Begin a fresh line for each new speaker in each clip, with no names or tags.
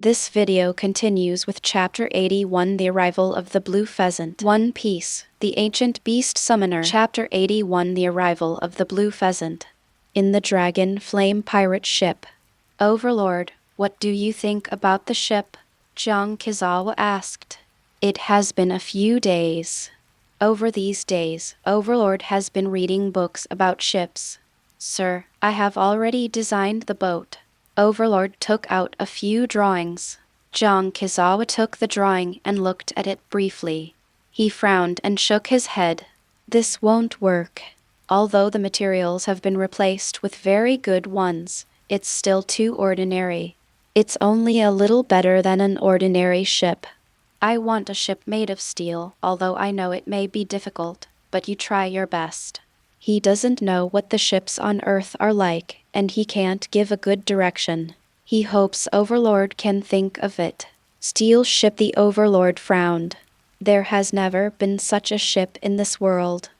This video continues with Chapter 81, The Arrival of the Blue Pheasant. One Piece, The Ancient Beast Summoner. Chapter 81, The Arrival of the Blue Pheasant. In the Dragon Flame Pirate Ship. Overlord, what do you think about the ship? Jiang Kizawa asked. It has been a few days. Over these days, Overlord has been reading books about ships. Sir, I have already designed the boat. Overlord took out a few drawings. Jiang Kizawa took the drawing and looked at it briefly. He frowned and shook his head. This won't work. Although the materials have been replaced with very good ones, it's still too ordinary. It's only a little better than an ordinary ship. I want a ship made of steel, although I know it may be difficult, but you try your best. He doesn't know what the ships on Earth are like, and he can't give a good direction. He hopes Overlord can think of it. Steel ship. The Overlord frowned. There has never been such a ship in this world.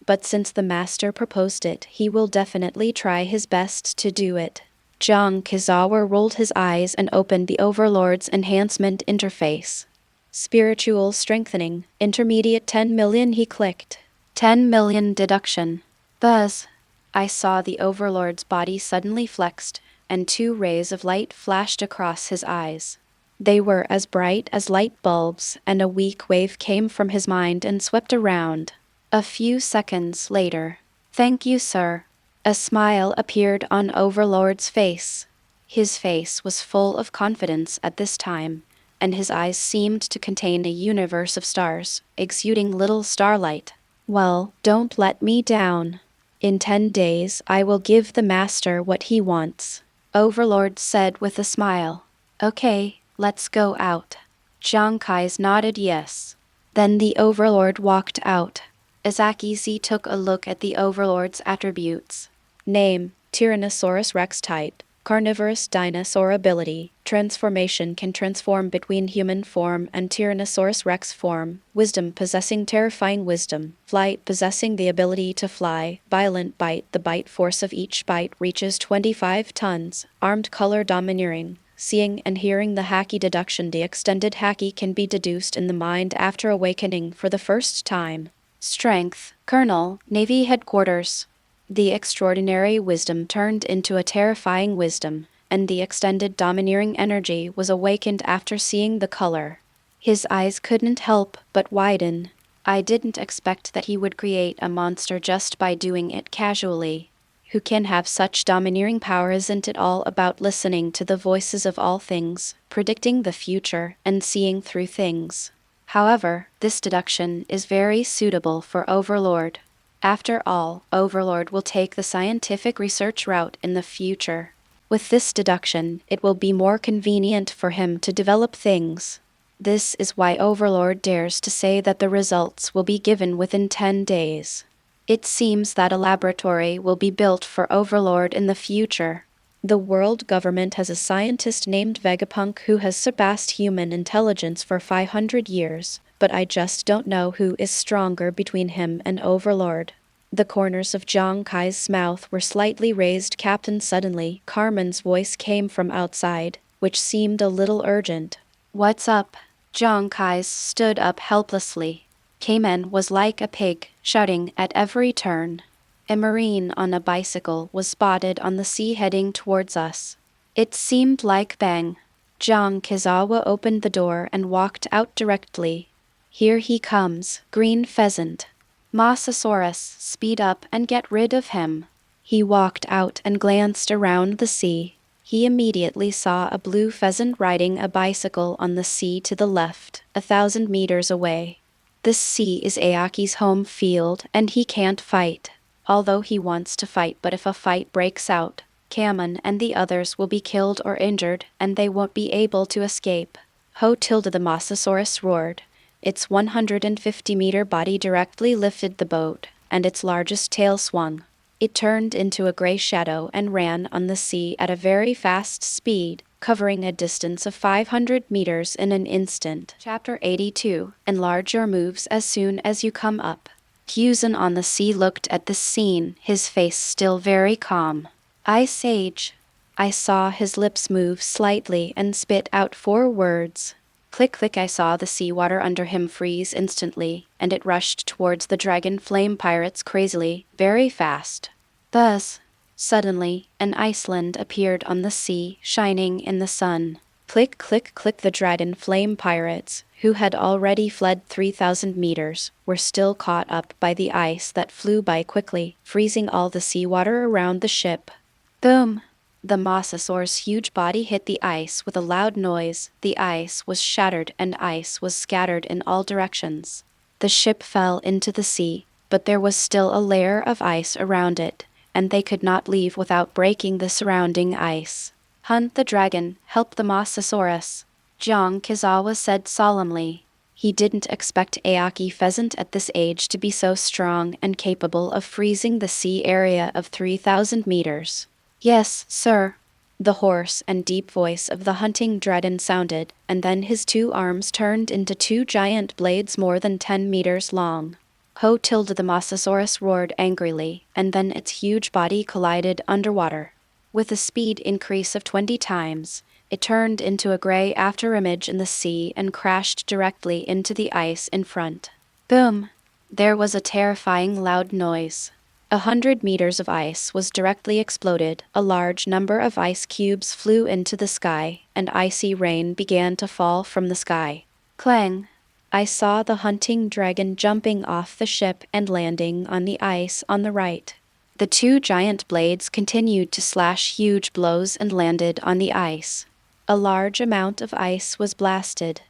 But since the master proposed it, he will definitely try his best to do it. Jiang Kizawa rolled his eyes and opened the Overlord's enhancement interface. Spiritual strengthening, intermediate 10 million. He clicked. 10 million deduction. Buzz. I saw the Overlord's body suddenly flexed, and 2 rays of light flashed across his eyes. They were as bright as light bulbs, and a weak wave came from his mind and swept around. A few seconds later. Thank you, sir. A smile appeared on Overlord's face. His face was full of confidence at this time, and his eyes seemed to contain a universe of stars, exuding little starlight. Well, don't let me down. In 10 days I will give the master what he wants, Overlord said with a smile. Okay, let's go out. Jiang Kai's nodded yes. Then the Overlord walked out. Izakizi took a look at the Overlord's attributes. Name, Tyrannosaurus Rex type. Carnivorous dinosaur ability. Transformation can transform between human form and Tyrannosaurus Rex form. Wisdom possessing terrifying wisdom. Flight possessing the ability to fly. Violent bite. The bite force of each bite reaches 25 tons. Armed color domineering. Seeing and hearing. The Haki deduction. The extended Haki can be deduced in the mind after awakening for the first time. Strength. Colonel, Navy Headquarters. The extraordinary wisdom turned into a terrifying wisdom, and the extended domineering energy was awakened after seeing the color. His eyes couldn't help but widen. I didn't expect that he would create a monster just by doing it casually. Who can have such domineering power? Isn't it all about listening to the voices of all things, predicting the future, and seeing through things? However, this deduction is very suitable for Overlord. After all, Overlord will take the scientific research route in the future. With this deduction, it will be more convenient for him to develop things. This is why Overlord dares to say that the results will be given within 10 days. It seems that a laboratory will be built for Overlord in the future. The world government has a scientist named Vegapunk who has surpassed human intelligence for 500 years. But I just don't know who is stronger between him and Overlord. The corners of Jiang Kai's mouth were slightly raised. Captain, suddenly, Carmen's voice came from outside, which seemed a little urgent. What's up? Jiang Kai stood up helplessly. Cayman was like a pig, shouting at every turn. A marine on a bicycle was spotted on the sea heading towards us. It seemed like bang. Jiang Kizawa opened the door and walked out directly. Here he comes, green pheasant. Mosasaurus, speed up and get rid of him. He walked out and glanced around the sea. He immediately saw a blue pheasant riding a bicycle on the sea to the left, 1,000 meters away. This sea is Ayaki's home field, and he can't fight. Although he wants to fight, but if a fight breaks out, Kamen and the others will be killed or injured, and they won't be able to escape. Ho tilde, the Mosasaurus roared. Its 150-meter body directly lifted the boat, and its largest tail swung. It turned into a gray shadow and ran on the sea at a very fast speed, covering a distance of 500 meters in an instant. Chapter 82. Enlarge your moves as soon as you come up. Fusen on the sea looked at this scene, his face still very calm. Ice Age. I saw his lips move slightly and spit out 4 words. Click click. I saw the seawater under him freeze instantly, and it rushed towards the dragon flame pirates crazily, very fast. Thus, suddenly, an island appeared on the sea, shining in the sun. Click click click. The dragon flame pirates, who had already fled 3,000 meters, were still caught up by the ice that flew by quickly, freezing all the seawater around the ship. Boom! The mosasaur's huge body hit the ice with a loud noise. The ice was shattered and ice was scattered in all directions. The ship fell into the sea, but there was still a layer of ice around it, and they could not leave without breaking the surrounding ice. Hunt the dragon, help the mosasaurus, Jiang Kizawa said solemnly. He didn't expect Aoki Pheasant at this age to be so strong and capable of freezing the sea area of 3,000 meters. Yes, sir. The hoarse and deep voice of the hunting dragon sounded, and then his 2 arms turned into 2 giant blades more than 10 meters long. Ho tilde the mosasaurus roared angrily, and then its huge body collided underwater. With a speed increase of 20 times, it turned into a gray afterimage in the sea and crashed directly into the ice in front. Boom! There was a terrifying loud noise. 100 meters of ice was directly exploded, a large number of ice cubes flew into the sky, and icy rain began to fall from the sky. Clang! I saw the hunting dragon jumping off the ship and landing on the ice on the right. The 2 giant blades continued to slash huge blows and landed on the ice. A large amount of ice was blasted.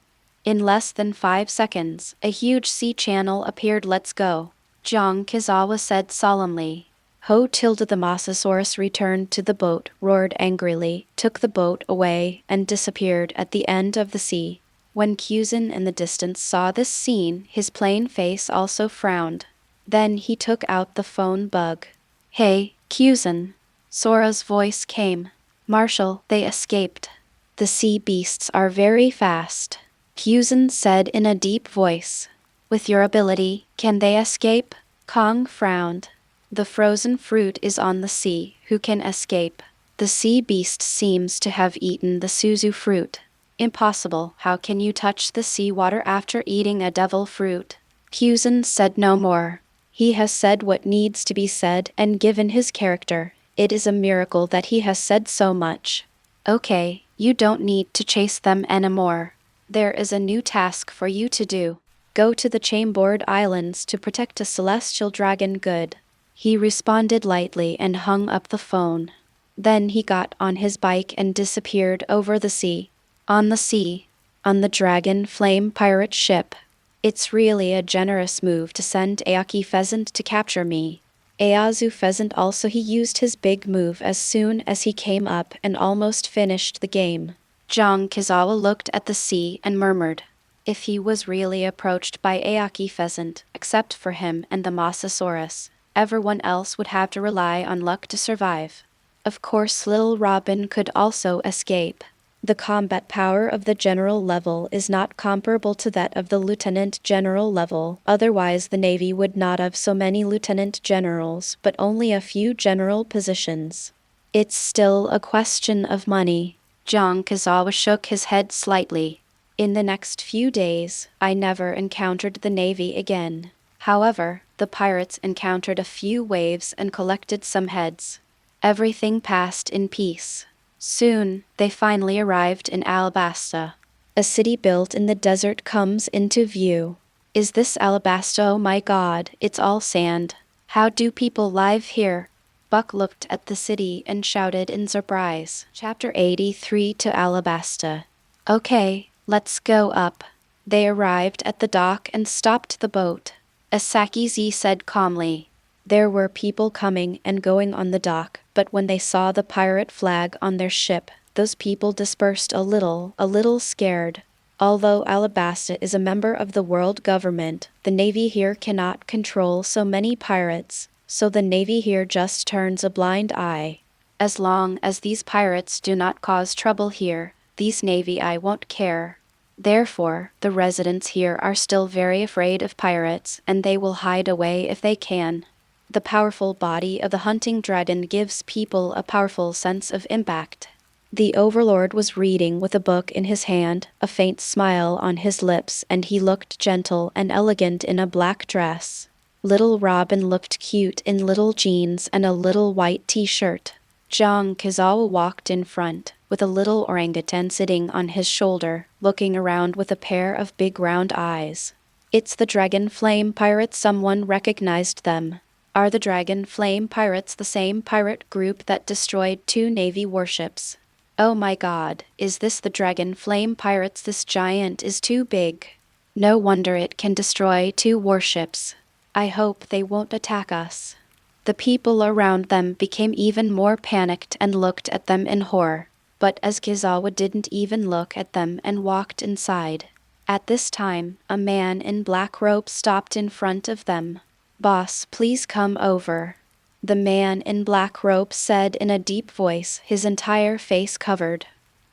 In less than 5 seconds, a huge sea channel appeared. Let's go, Jiang Kizawa said solemnly. Ho tilde the mosasaurus returned to the boat, roared angrily, took the boat away, and disappeared at the end of the sea. When Kuzan in the distance saw this scene, his plain face also frowned. Then he took out the phone bug. Hey, Kuzan. Sora's voice came. Marshal, they escaped. The sea beasts are very fast, Kuzan said in a deep voice. With your ability, can they escape? Kong frowned. The frozen fruit is on the sea, who can escape? The sea beast seems to have eaten the suzu fruit. Impossible, how can you touch the seawater after eating a devil fruit? Kuzan said no more. He has said what needs to be said, and given his character, it is a miracle that he has said so much. Okay, you don't need to chase them anymore. There is a new task for you to do. Go to the Chamboard Islands to protect a celestial dragon good. He responded lightly and hung up the phone. Then he got on his bike and disappeared over the sea. On the sea. On the dragon flame pirate ship. It's really a generous move to send Aoki Pheasant to capture me. Eazu Pheasant also he used his big move as soon as he came up and almost finished the game. Jiang Kizawa looked at the sea and murmured. If he was really approached by Aoki Pheasant, except for him and the mosasaurus, everyone else would have to rely on luck to survive. Of course Little Robin could also escape. The combat power of the general level is not comparable to that of the lieutenant general level, otherwise the Navy would not have so many lieutenant generals but only a few general positions. It's still a question of money. Jiang Kizawa shook his head slightly. In the next few days, I never encountered the Navy again. However, the pirates encountered a few waves and collected some heads. Everything passed in peace. Soon, they finally arrived in Alabasta. A city built in the desert comes into view. Is this Alabasta? Oh my god, it's all sand. How do people live here? Buck looked at the city and shouted in surprise. Chapter 83 To Alabasta. Okay, let's go up. They arrived at the dock and stopped the boat. Asaki Z said calmly. There were people coming and going on the dock, but when they saw the pirate flag on their ship, those people dispersed a little scared. Although Alabasta is a member of the world government, the Navy here cannot control so many pirates, so the Navy here just turns a blind eye. As long as these pirates do not cause trouble here, these Navy I won't care. Therefore, the residents here are still very afraid of pirates, and they will hide away if they can. The powerful body of the hunting dragon gives people a powerful sense of impact. The Overlord was reading with a book in his hand, a faint smile on his lips, and he looked gentle and elegant in a black dress. Little Robin looked cute in little jeans and a little white t-shirt. Jiang Kizawa walked in front, with a little orangutan sitting on his shoulder, looking around with a pair of big round eyes. It's the Dragon Flame Pirates. Someone recognized them. Are the Dragon Flame Pirates the same pirate group that destroyed 2 Navy warships? Oh my god, is this the Dragon Flame Pirates? This giant is too big. No wonder it can destroy 2 warships. I hope they won't attack us. The people around them became even more panicked and looked at them in horror, but as Kizawa didn't even look at them and walked inside. At this time, a man in black robe stopped in front of them. "Boss, please come over," the man in black robe said in a deep voice, his entire face covered.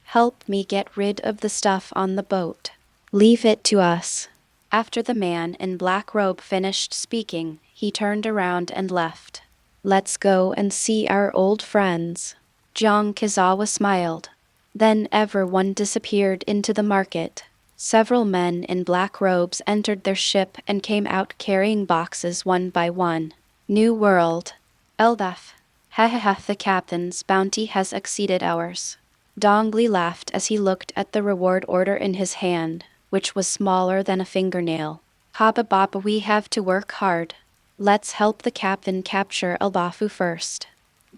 "Help me get rid of the stuff on the boat. Leave it to us." After the man in black robe finished speaking, he turned around and left. "Let's go and see our old friends." Jiang Kizawa smiled. Then everyone disappeared into the market. Several men in black robes entered their ship and came out carrying boxes one by one. "New world. Eldaf. Ha, the captain's bounty has exceeded ours." Dongli laughed as he looked at the reward order in his hand, which was smaller than a fingernail. "Haba Baba, we have to work hard. Let's help the captain capture Elpabu first."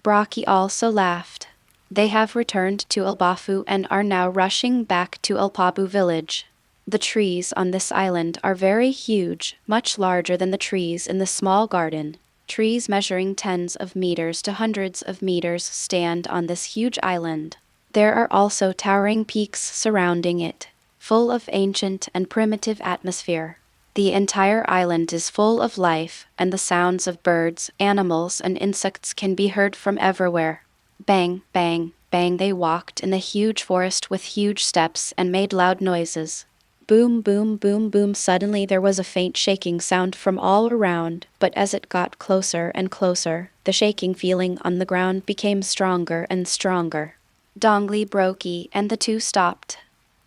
Brocky also laughed. They have returned to Elpabu and are now rushing back to Elpabu village. The trees on this island are very huge, much larger than the trees in the small garden. Trees measuring tens of meters to hundreds of meters stand on this huge island. There are also towering peaks surrounding it, full of ancient and primitive atmosphere. The entire island is full of life, and the sounds of birds, animals, and insects can be heard from everywhere. Bang, bang, bang, they walked in the huge forest with huge steps and made loud noises. Boom, boom, boom, boom. Suddenly there was a faint shaking sound from all around, but as it got closer and closer, the shaking feeling on the ground became stronger and stronger. Dongli, Brokey, and the two stopped.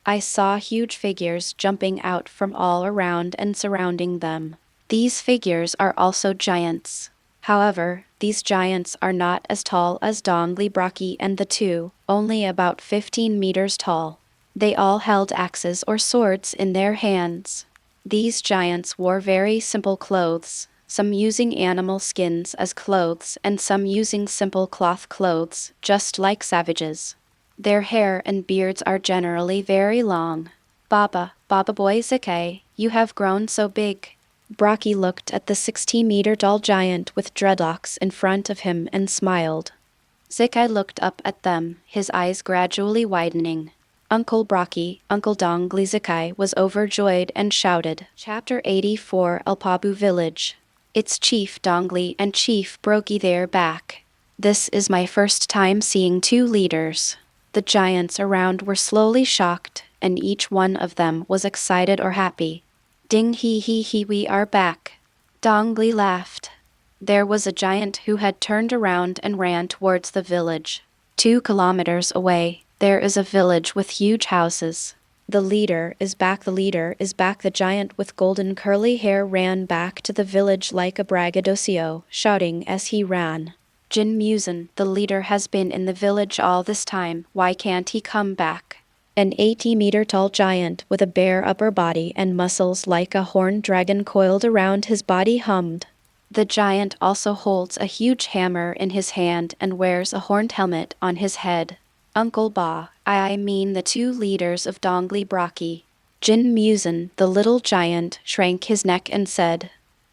I saw huge figures jumping out from all around and surrounding them. These figures are also giants. However, these giants are not as tall as Dongli, Brocky, and the two, only about 15 meters tall. They all held axes or swords in their hands. These giants wore very simple clothes, some using animal skins as clothes and some using simple cloth clothes, just like savages. Their hair and beards are generally very long. Baba boy Zikai, you have grown so big." Brocky looked at the 60-meter tall giant with dreadlocks in front of him and smiled. Zikai looked up at them, his eyes gradually widening. Uncle Brocky, Uncle Dongli Zikai, was overjoyed and shouted, Chapter 84, Elpabu Village. "It's Chief Dongli and Chief Brokey, they're back. This is my first time seeing 2 leaders." The giants around were slowly shocked, and each one of them was excited or happy. "Ding he, we are back." Dongli laughed. There was a giant who had turned around and ran towards the village. 2 kilometers away, there is a village with huge houses. The leader is back, the giant with golden curly hair ran back to the village like a braggadocio, shouting as he ran. "Jin Musen, the leader has been in the village all this time, why can't he come back?" An 80-meter tall giant with a bare upper body and muscles like a horned dragon coiled around his body hummed. The giant also holds a huge hammer in his hand and wears a horned helmet on his head. "Uncle Ba, I mean the 2 leaders of Dongli Brocky." Jin Musen, the little giant, shrank his neck and said,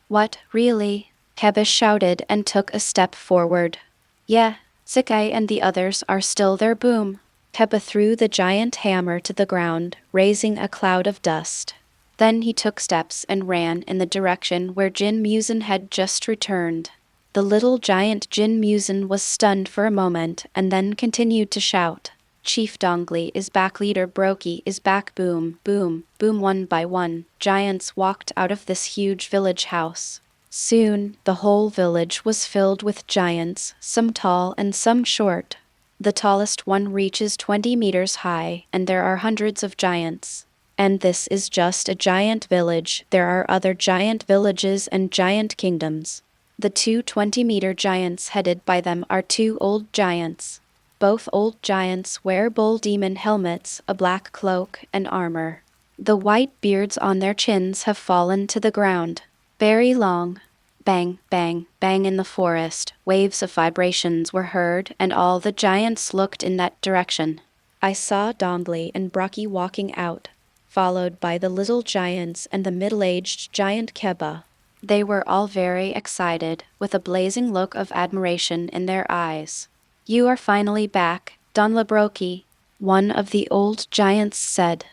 "What, really?" Keba shouted and took a step forward. "Yeah, Zikai and the others are still there, boom." Keba threw the giant hammer to the ground, raising a cloud of dust. Then he took steps and ran in the direction where Jin Musen had just returned. The little giant Jin Musen was stunned for a moment and then continued to shout, "Chief Dongli is back, leader Brokey is back, boom, boom, boom." One by one, giants walked out of this huge village house. Soon, the whole village was filled with giants, some tall and some short. The tallest one reaches 20 meters high, and there are hundreds of giants. And this is just a giant village. There are other giant villages and giant kingdoms. The two 20-meter giants headed by them are two old giants. Both old giants wear bull demon helmets, a black cloak, and armor. The white beards on their chins have fallen to the ground. Very long. Bang, bang, bang in the forest. Waves of vibrations were heard, and all the giants looked in that direction. I saw Dongli and Brocky walking out, followed by the little giants and the middle-aged giant Keba. They were all very excited, with a blazing look of admiration in their eyes. "You are finally back, Don Labroki," one of the old giants said.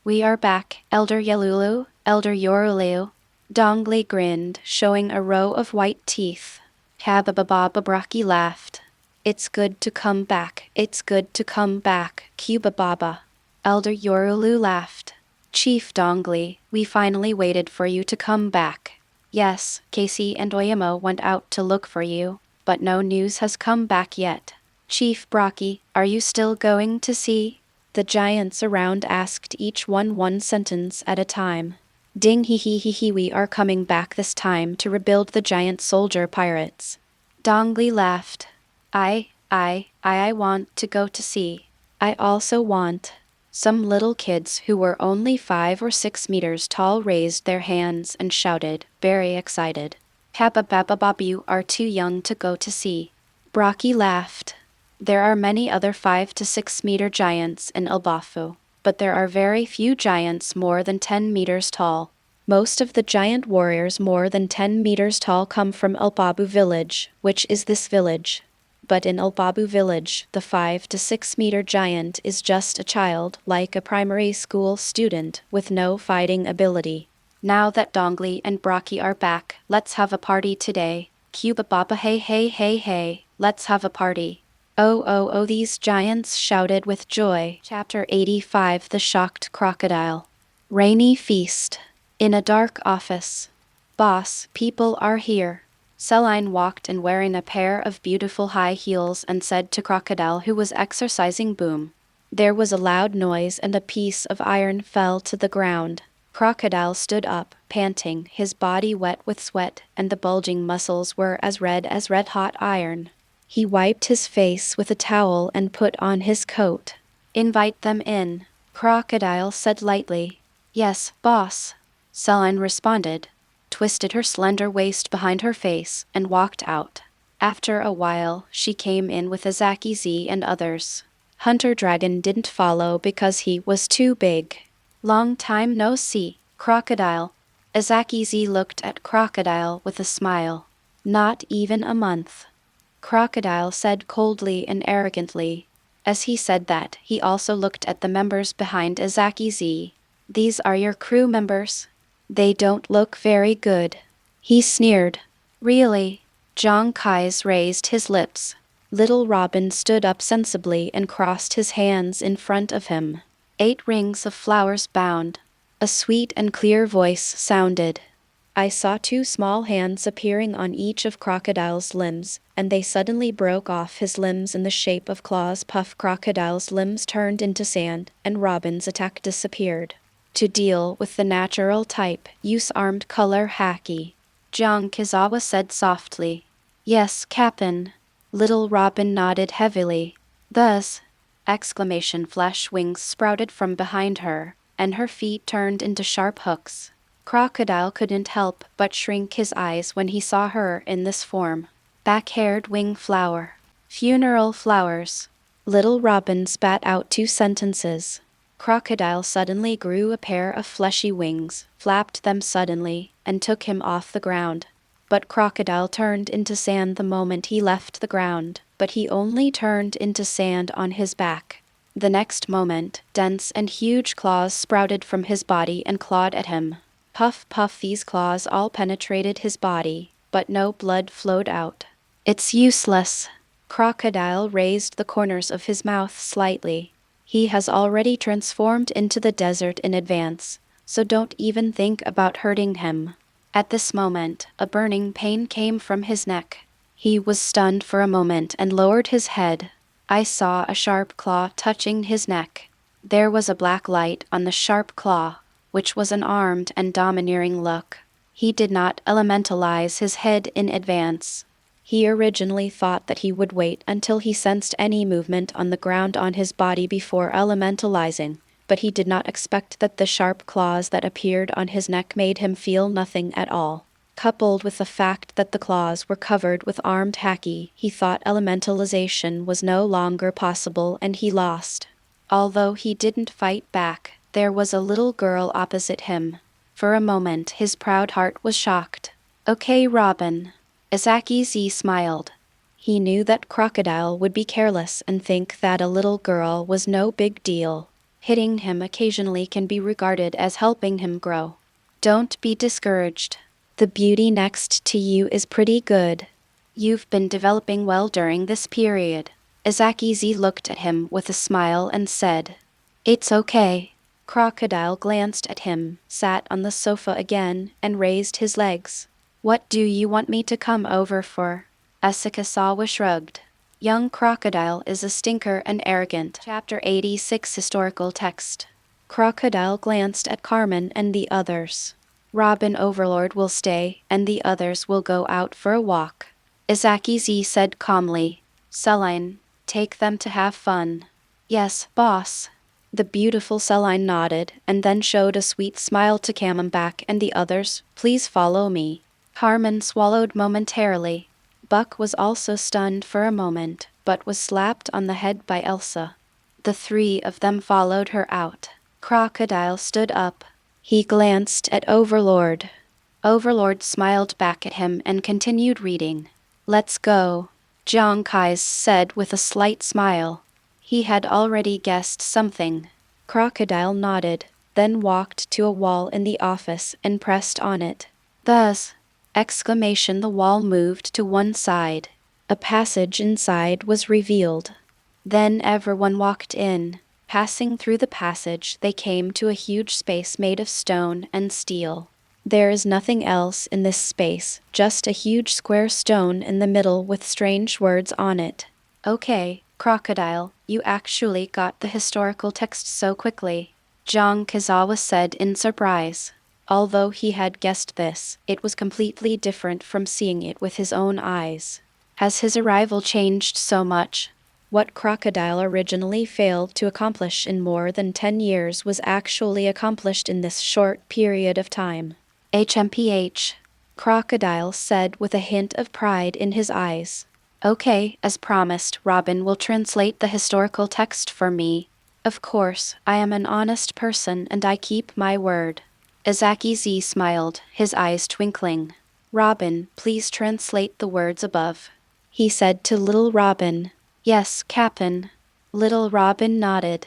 "We are back, Elder Yelulu, Elder Yorulu." Dongli grinned, showing a row of white teeth. Kababababraki laughed. "It's good to come back, it's good to come back, Cubababa." Elder Yorulu laughed. "Chief Dongli, we finally waited for you to come back. Yes, Casey and Oyama went out to look for you, but no news has come back yet. Chief Brocky, are you still going to sea?" The giants around asked each one sentence at a time. "Ding hee hee hee hee, we are coming back this time to rebuild the giant soldier pirates." Dongli laughed. I want to go to sea. I also want." Some little kids who were only 5 or 6 meters tall raised their hands and shouted, very excited. "Kababababob, you are too young to go to sea." Brocky laughed. "There are many other 5 to 6 meter giants in Elpabu, but there are very few giants more than 10 meters tall. Most of the giant warriors more than 10 meters tall come from Elpabu village, which is this village. But in Elpabu village, the 5 to 6 meter giant is just a child, like a primary school student, with no fighting ability. Now that Dongli and Brocky are back, let's have a party today. Cubababa, hey hey hey hey, let's have a party. Oh, these giants shouted with joy. Chapter 85, The Shocked Crocodile. Rainy feast. In a dark office. "Boss, people are here." Celine walked in wearing a pair of beautiful high heels and said to Crocodile, who was exercising, "Boom." There was a loud noise and a piece of iron fell to the ground. Crocodile stood up, panting, his body wet with sweat, and the bulging muscles were as red-hot iron. He wiped his face with a towel and put on his coat. "Invite them in," Crocodile said lightly. "Yes, boss," Celine responded, twisted her slender waist behind her face, and walked out. After a while, she came in with Azaki Z and others. Hunter Dragon didn't follow because he was too big. "Long time no see, Crocodile." Azaki Z looked at Crocodile with a smile. "Not even a month," Crocodile said coldly and arrogantly. As he said that, he also looked at the members behind Azaki Z. "These are your crew members? They don't look very good," he sneered. "Really?" Zhang Kai's raised his lips. Little Robin stood up sensibly and crossed his hands in front of him. 8 rings of flowers bound. A sweet and clear voice sounded. I saw 2 small hands appearing on each of Crocodile's limbs, and they suddenly broke off his limbs in the shape of claws. Puff Crocodile's limbs turned into sand, and Robin's attack disappeared. To deal with the natural type, use armed color Haki. Jiang Kizawa said softly. "Yes, Captain." Little Robin nodded heavily. "Thus!" Exclamation flash wings sprouted from behind her, and her feet turned into sharp hooks. Crocodile couldn't help but shrink his eyes when he saw her in this form. Back-haired wing flower. Funeral flowers. Little Robin spat out 2 sentences. Crocodile suddenly grew a pair of fleshy wings, flapped them suddenly, and took him off the ground. But Crocodile turned into sand the moment he left the ground, but he only turned into sand on his back. The next moment, dense and huge claws sprouted from his body and clawed at him. Puff, puff, these claws all penetrated his body, but no blood flowed out. "It's useless." Crocodile raised the corners of his mouth slightly. "He has already transformed into the desert in advance, so don't even think about hurting him." At this moment, a burning pain came from his neck. He was stunned for a moment and lowered his head. I saw a sharp claw touching his neck. There was a black light on the sharp claw, which was an armed and domineering look. He did not elementalize his head in advance. He originally thought that he would wait until he sensed any movement on the ground on his body before elementalizing, but he did not expect that the sharp claws that appeared on his neck made him feel nothing at all. Coupled with the fact that the claws were covered with armed haki, he thought elementalization was no longer possible and he lost. Although he didn't fight back, there was a little girl opposite him. For a moment his proud heart was shocked. "Okay, Robin." Izaki Z smiled. He knew that Crocodile would be careless and think that a little girl was no big deal. Hitting him occasionally can be regarded as helping him grow. Don't be discouraged. The beauty next to you is pretty good. You've been developing well during this period. Izaki Z looked at him with a smile and said, "It's okay." Crocodile glanced at him, sat on the sofa again, and raised his legs. "What do you want me to come over for?" Asakasawa shrugged. Young Crocodile is a stinker and arrogant. Chapter 86 Historical Text. Crocodile glanced at Carmen and the others. "Robin Overlord will stay, and the others will go out for a walk." Izaki Z said calmly, "Celine, take them to have fun." "Yes, boss." The beautiful Celine nodded, and then showed a sweet smile to Camembert and the others. "Please follow me." Carmen swallowed momentarily. Buck was also stunned for a moment, but was slapped on the head by Elsa. The three of them followed her out. Crocodile stood up. He glanced at Overlord. Overlord smiled back at him and continued reading. "Let's go," Jiang Kais said with a slight smile. He had already guessed something. Crocodile nodded, then walked to a wall in the office and pressed on it. "Thus!" Exclamation! The wall moved to one side. A passage inside was revealed. Then everyone walked in. Passing through the passage, they came to a huge space made of stone and steel. There is nothing else in this space, just a huge square stone in the middle with strange words on it. "Okay, Crocodile, you actually got the historical text so quickly," Jiang Kazawa said in surprise. Although he had guessed this, it was completely different from seeing it with his own eyes. Has his arrival changed so much? What Crocodile originally failed to accomplish in more than 10 years was actually accomplished in this short period of time. "HMPH," Crocodile said with a hint of pride in his eyes. "Okay, as promised, Robin will translate the historical text for me. Of course, I am an honest person and I keep my word." Izaki Z smiled, his eyes twinkling. "Robin, please translate the words above," he said to little Robin. "Yes, Captain." Little Robin nodded.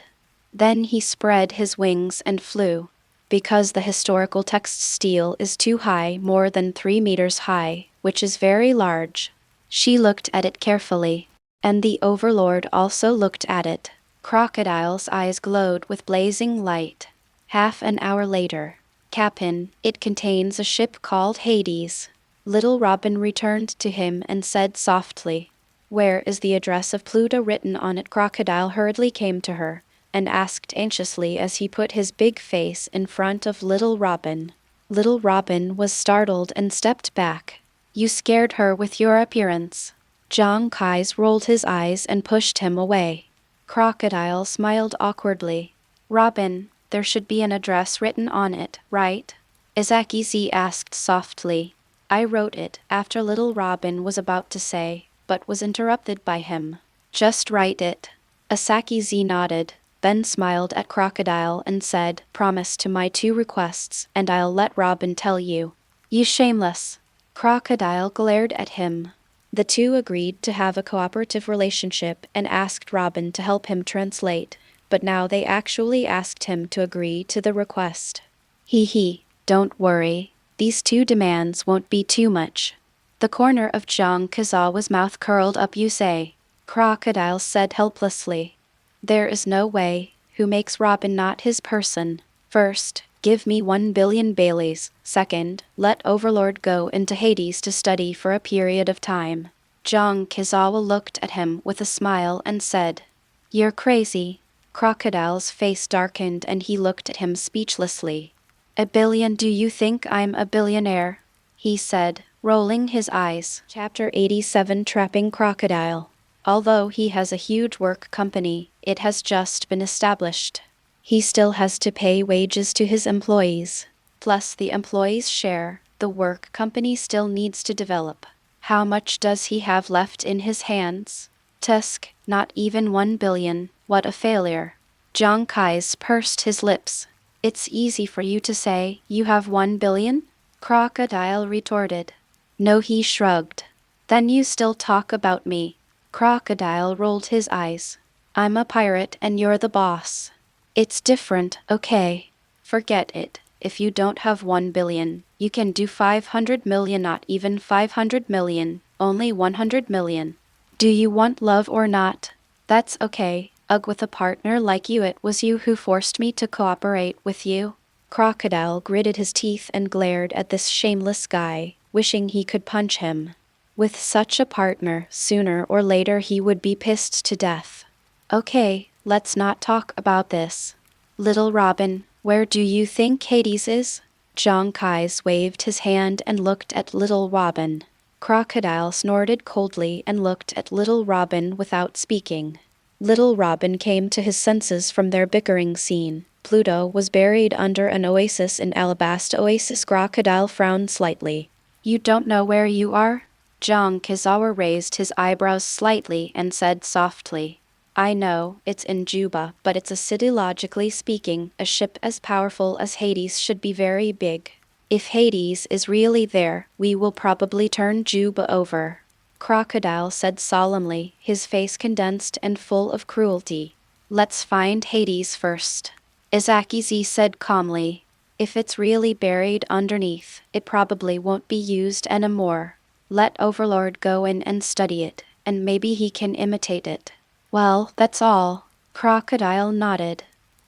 Then he spread his wings and flew. Because the historical text stele is too high, more than 3 meters high, which is very large. She looked at it carefully, and the Overlord also looked at it. Crocodile's eyes glowed with blazing light. Half an hour later. "Captain, it contains a ship called Hades." Little Robin returned to him and said softly, "Where is the address of Pluto written on it?" Crocodile hurriedly came to her and asked anxiously as he put his big face in front of little Robin. Little Robin was startled and stepped back. "You scared her with your appearance." Jiang Kais rolled his eyes and pushed him away. Crocodile smiled awkwardly. "Robin, there should be an address written on it, right?" Izaki Z asked softly. "I wrote it," after little Robin was about to say, but was interrupted by him. "Just write it." Izaki Z nodded, then smiled at Crocodile and said, "Promise to my 2 requests, and I'll let Robin tell you." "You shameless." Crocodile glared at him. The two agreed to have a cooperative relationship and asked Robin to help him translate, but now they actually asked him to agree to the request. Hee, don't worry. These 2 demands won't be too much." The corner of Jiang Kazawa's mouth curled up. "You say?" Crocodile said helplessly. "There is no way. Who makes Robin not his person? First, Give me 1 billion Baileys. Second, let Overlord go into Hades to study for a period of time. Jiang Kizawa looked at him with a smile and said, "You're crazy." Crocodile's face darkened and he looked at him speechlessly. "A billion? Do you think I'm a billionaire?" he said, rolling his eyes. Chapter 87 Trapping Crocodile. Although he has a huge work company, it has just been established. He still has to pay wages to his employees. Plus the employees' share, the work company still needs to develop. How much does he have left in his hands? Tusk, not even 1 billion. What a failure. Zhang Kai's pursed his lips. "It's easy for you to say, you have 1 billion? Crocodile retorted. No, he shrugged. "Then you still talk about me." Crocodile rolled his eyes. "I'm a pirate and you're the boss. It's different, okay? Forget it. If you don't have 1 billion, you can do 500 million, not even 500 million, only 100 million. Do you want love or not? That's okay. Ugh, with a partner like you, it was you who forced me to cooperate with you." Crocodile gritted his teeth and glared at this shameless guy, wishing he could punch him. With such a partner, sooner or later he would be pissed to death. "Okay, let's not talk about this. Little Robin, where do you think Hades is?" Zhang Kai waved his hand and looked at Little Robin. Crocodile snorted coldly and looked at Little Robin without speaking. Little Robin came to his senses from their bickering scene. Pluto was buried under an oasis in Alabasta Oasis. Crocodile frowned slightly. "You don't know where you are?" Zhang Kizawa raised his eyebrows slightly and said softly, "I know, it's in Juba, but it's a city. Logically speaking, a ship as powerful as Hades should be very big. If Hades is really there, we will probably turn Juba over." Crocodile said solemnly, his face condensed and full of cruelty. "Let's find Hades first." Izaki said calmly, "If it's really buried underneath, it probably won't be used anymore. Let Overlord go in and study it, and maybe he can imitate it." "Well, that's all." Crocodile nodded.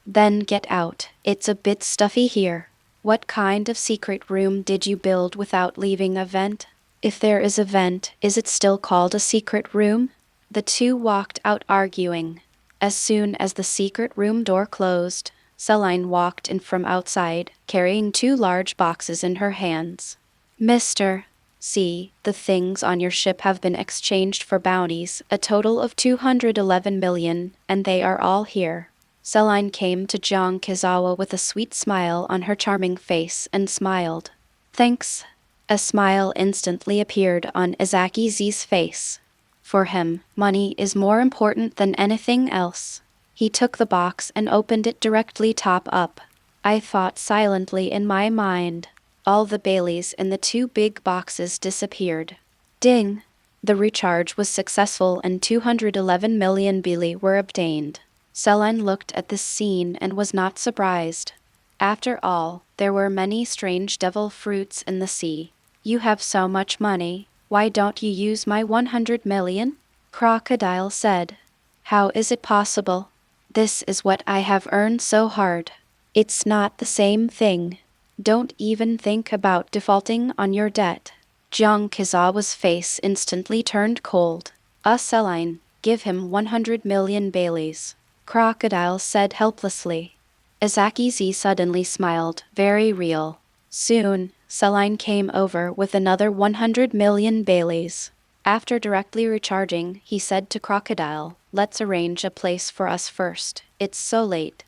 "Then get out. It's a bit stuffy here. What kind of secret room did you build without leaving a vent? If there is a vent, is it still called a secret room?" The two walked out arguing. As soon as the secret room door closed, Celine walked in from outside, carrying 2 large boxes in her hands. "Mr. See, the things on your ship have been exchanged for bounties, a total of 211 million, and they are all here." Celine came to Jiang Kizawa with a sweet smile on her charming face and smiled. "Thanks." A smile instantly appeared on Izaki's face. For him, money is more important than anything else. He took the box and opened it directly top up. I thought silently in my mind. All the Baileys in the 2 big boxes disappeared. Ding! The recharge was successful and 211 million Bailey were obtained. Celine looked at this scene and was not surprised. After all, there were many strange devil fruits in the sea. "You have so much money, why don't you use my 100 million? Crocodile said. "How is it possible? This is what I have earned so hard." "It's not the same thing. Don't even think about defaulting on your debt." Jiang Kizawa's face instantly turned cold. Celine, give him 100 million Baileys." Crocodile said helplessly. Izaki suddenly smiled, very real. Soon, Celine came over with another 100 million Baileys. After directly recharging, he said to Crocodile, "Let's arrange a place for us first. It's so late."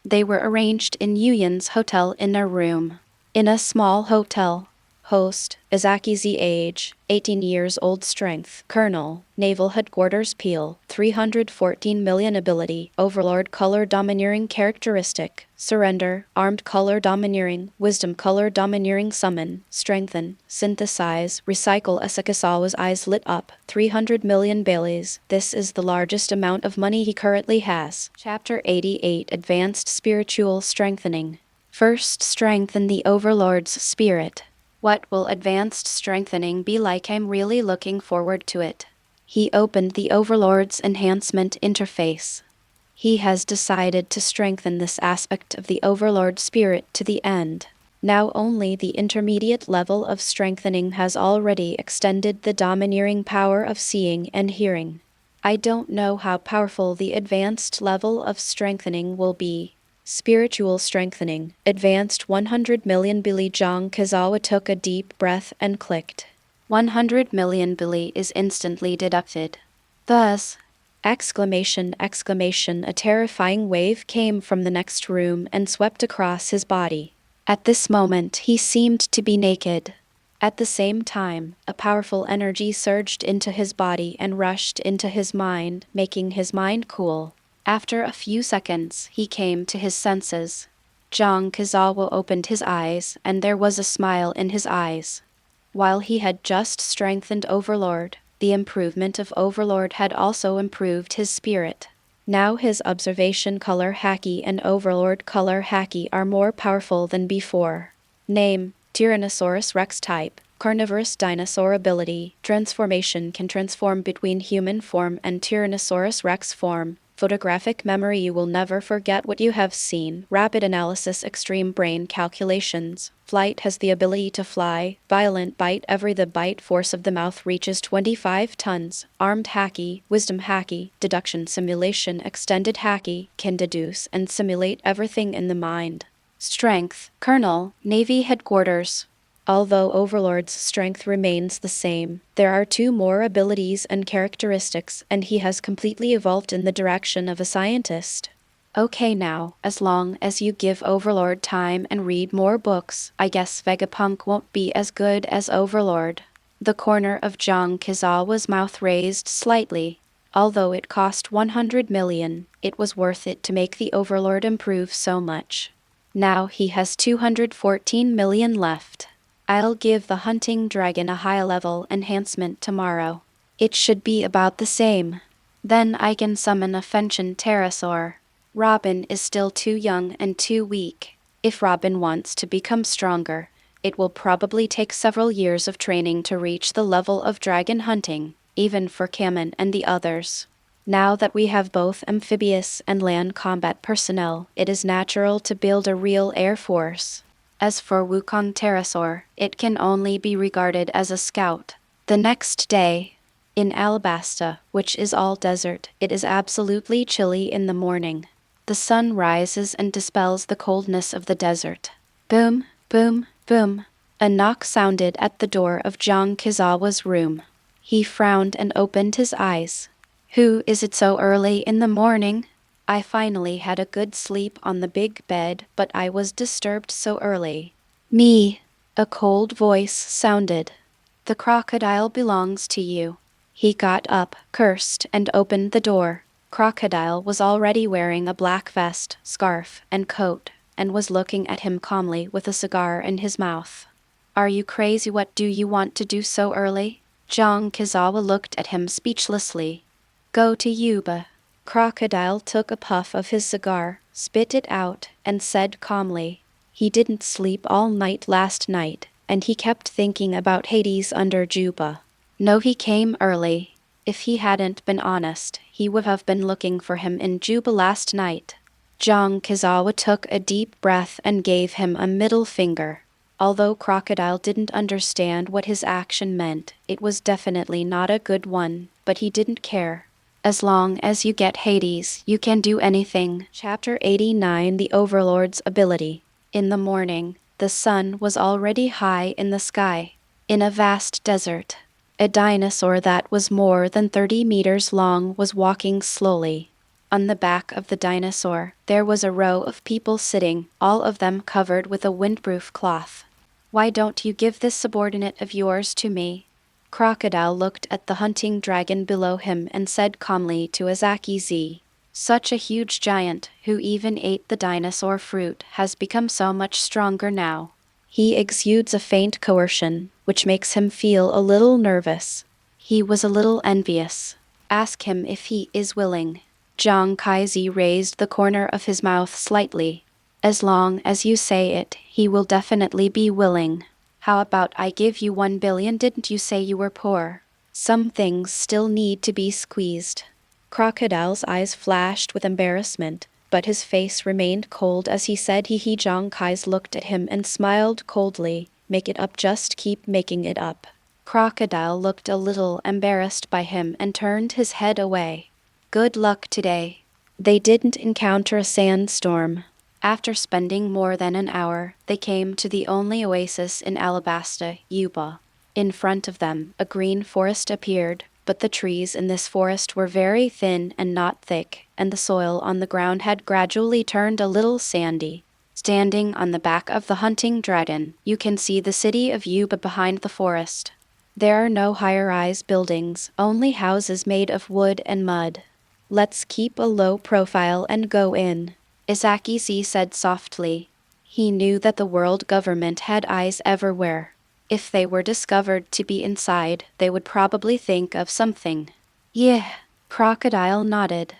They were arranged in Yuyin's hotel in a room. In a small hotel. Host, Izaki age, 18 years old, strength, Colonel, Naval Headquarters Peel, 314 million ability, Overlord color domineering characteristic, surrender, armed color domineering, wisdom color domineering, summon, strengthen, synthesize, recycle. Asakasawa's eyes lit up, 300 million Baileys. This is the largest amount of money he currently has. Chapter 88 Advanced Spiritual Strengthening. First, strengthen the Overlord's spirit. What will advanced strengthening be like? I'm really looking forward to it. He opened the Overlord's Enhancement interface. He has decided to strengthen this aspect of the Overlord spirit to the end. Now only the intermediate level of strengthening has already extended the domineering power of seeing and hearing. I don't know how powerful the advanced level of strengthening will be. Spiritual strengthening, advanced 100 million Billy. Zhang Kazawa took a deep breath and clicked. 100 million Billy is instantly deducted. Thus, exclamation, a terrifying wave came from the next room and swept across his body. At this moment he seemed to be naked. At the same time, a powerful energy surged into his body and rushed into his mind, making his mind cool. After a few seconds, he came to his senses. Zhang Kazawa opened his eyes, and there was a smile in his eyes. While he had just strengthened Overlord, the improvement of Overlord had also improved his spirit. Now his observation color Haki and Overlord color Haki are more powerful than before. Name: Tyrannosaurus Rex. Type: carnivorous dinosaur. Ability: transformation, can transform between human form and Tyrannosaurus Rex form. Photographic memory, you will never forget what you have seen. Rapid analysis, extreme brain calculations. Flight, has the ability to fly. Violent bite, the bite force of the mouth reaches 25 tons. Armed Haki, wisdom Haki, deduction simulation. Extended Haki, can deduce and simulate everything in the mind. Strength, Colonel, Navy Headquarters. Although Overlord's strength remains the same, there are 2 more abilities and characteristics, and he has completely evolved in the direction of a scientist. Okay now, as long as you give Overlord time and read more books, I guess Vegapunk won't be as good as Overlord. The corner of Zhang Kizawa's mouth raised slightly. Although it cost 100 million, it was worth it to make the Overlord improve so much. Now he has 214 million left. I'll give the hunting dragon a high-level enhancement tomorrow. It should be about the same. Then I can summon a FanFiction Pterosaur. Robin is still too young and too weak. If Robin wants to become stronger, it will probably take several years of training to reach the level of dragon hunting, even for Kamen and the others. Now that we have both amphibious and land combat personnel, it is natural to build a real air force. As for Wukong Pterosaur, it can only be regarded as a scout. The next day, in Alabasta, which is all desert, it is absolutely chilly in the morning. The sun rises and dispels the coldness of the desert. Boom, boom, boom. A knock sounded at the door of Zhang Kizawa's room. He frowned and opened his eyes. Who is it so early in the morning? I finally had a good sleep on the big bed, but I was disturbed so early. Me, a cold voice sounded. The crocodile belongs to you. He got up, cursed, and opened the door. Crocodile was already wearing a black vest, scarf, and coat, and was looking at him calmly with a cigar in his mouth. Are you crazy? What do you want to do so early? Zhang Kizawa looked at him speechlessly. Go to Yuba. Crocodile took a puff of his cigar, spit it out, and said calmly, he didn't sleep all night last night, and he kept thinking about Hades under Juba. No, he came early. If he hadn't been honest, he would have been looking for him in Juba last night. Zhang Kizawa took a deep breath and gave him a middle finger. Although Crocodile didn't understand what his action meant, it was definitely not a good one, but he didn't care. As long as you get Hades, you can do anything. Chapter 89: The Overlord's Ability. In the morning, the sun was already high in the sky. In a vast desert, a dinosaur that was more than 30 meters long was walking slowly. On the back of the dinosaur, there was a row of people sitting, all of them covered with a windproof cloth. Why don't you give this subordinate of yours to me? Crocodile looked at the hunting dragon below him and said calmly to Azaki Z. Such a huge giant, who even ate the dinosaur fruit, has become so much stronger now. He exudes a faint coercion, which makes him feel a little nervous. He was a little envious. Ask him if he is willing. Zhang Kaizi raised the corner of his mouth slightly. As long as you say it, he will definitely be willing. How about I give you 1 billion? Didn't you say you were poor? Some things still need to be squeezed. Crocodile's eyes flashed with embarrassment, but his face remained cold as he said he Zhang Kai's looked at him and smiled coldly. Make it up, just keep making it up. Crocodile looked a little embarrassed by him and turned his head away. Good luck today. They didn't encounter a sandstorm. After spending more than an hour, they came to the only oasis in Alabasta, Yuba. In front of them, a green forest appeared, but the trees in this forest were very thin and not thick, and the soil on the ground had gradually turned a little sandy. Standing on the back of the hunting dragon, you can see the city of Yuba behind the forest. There are no high-rise buildings, only houses made of wood and mud. Let's keep a low profile and go in, Izaki Z said softly. He knew that the world government had eyes everywhere. If they were discovered to be inside, they would probably think of something. Yeah, Crocodile nodded.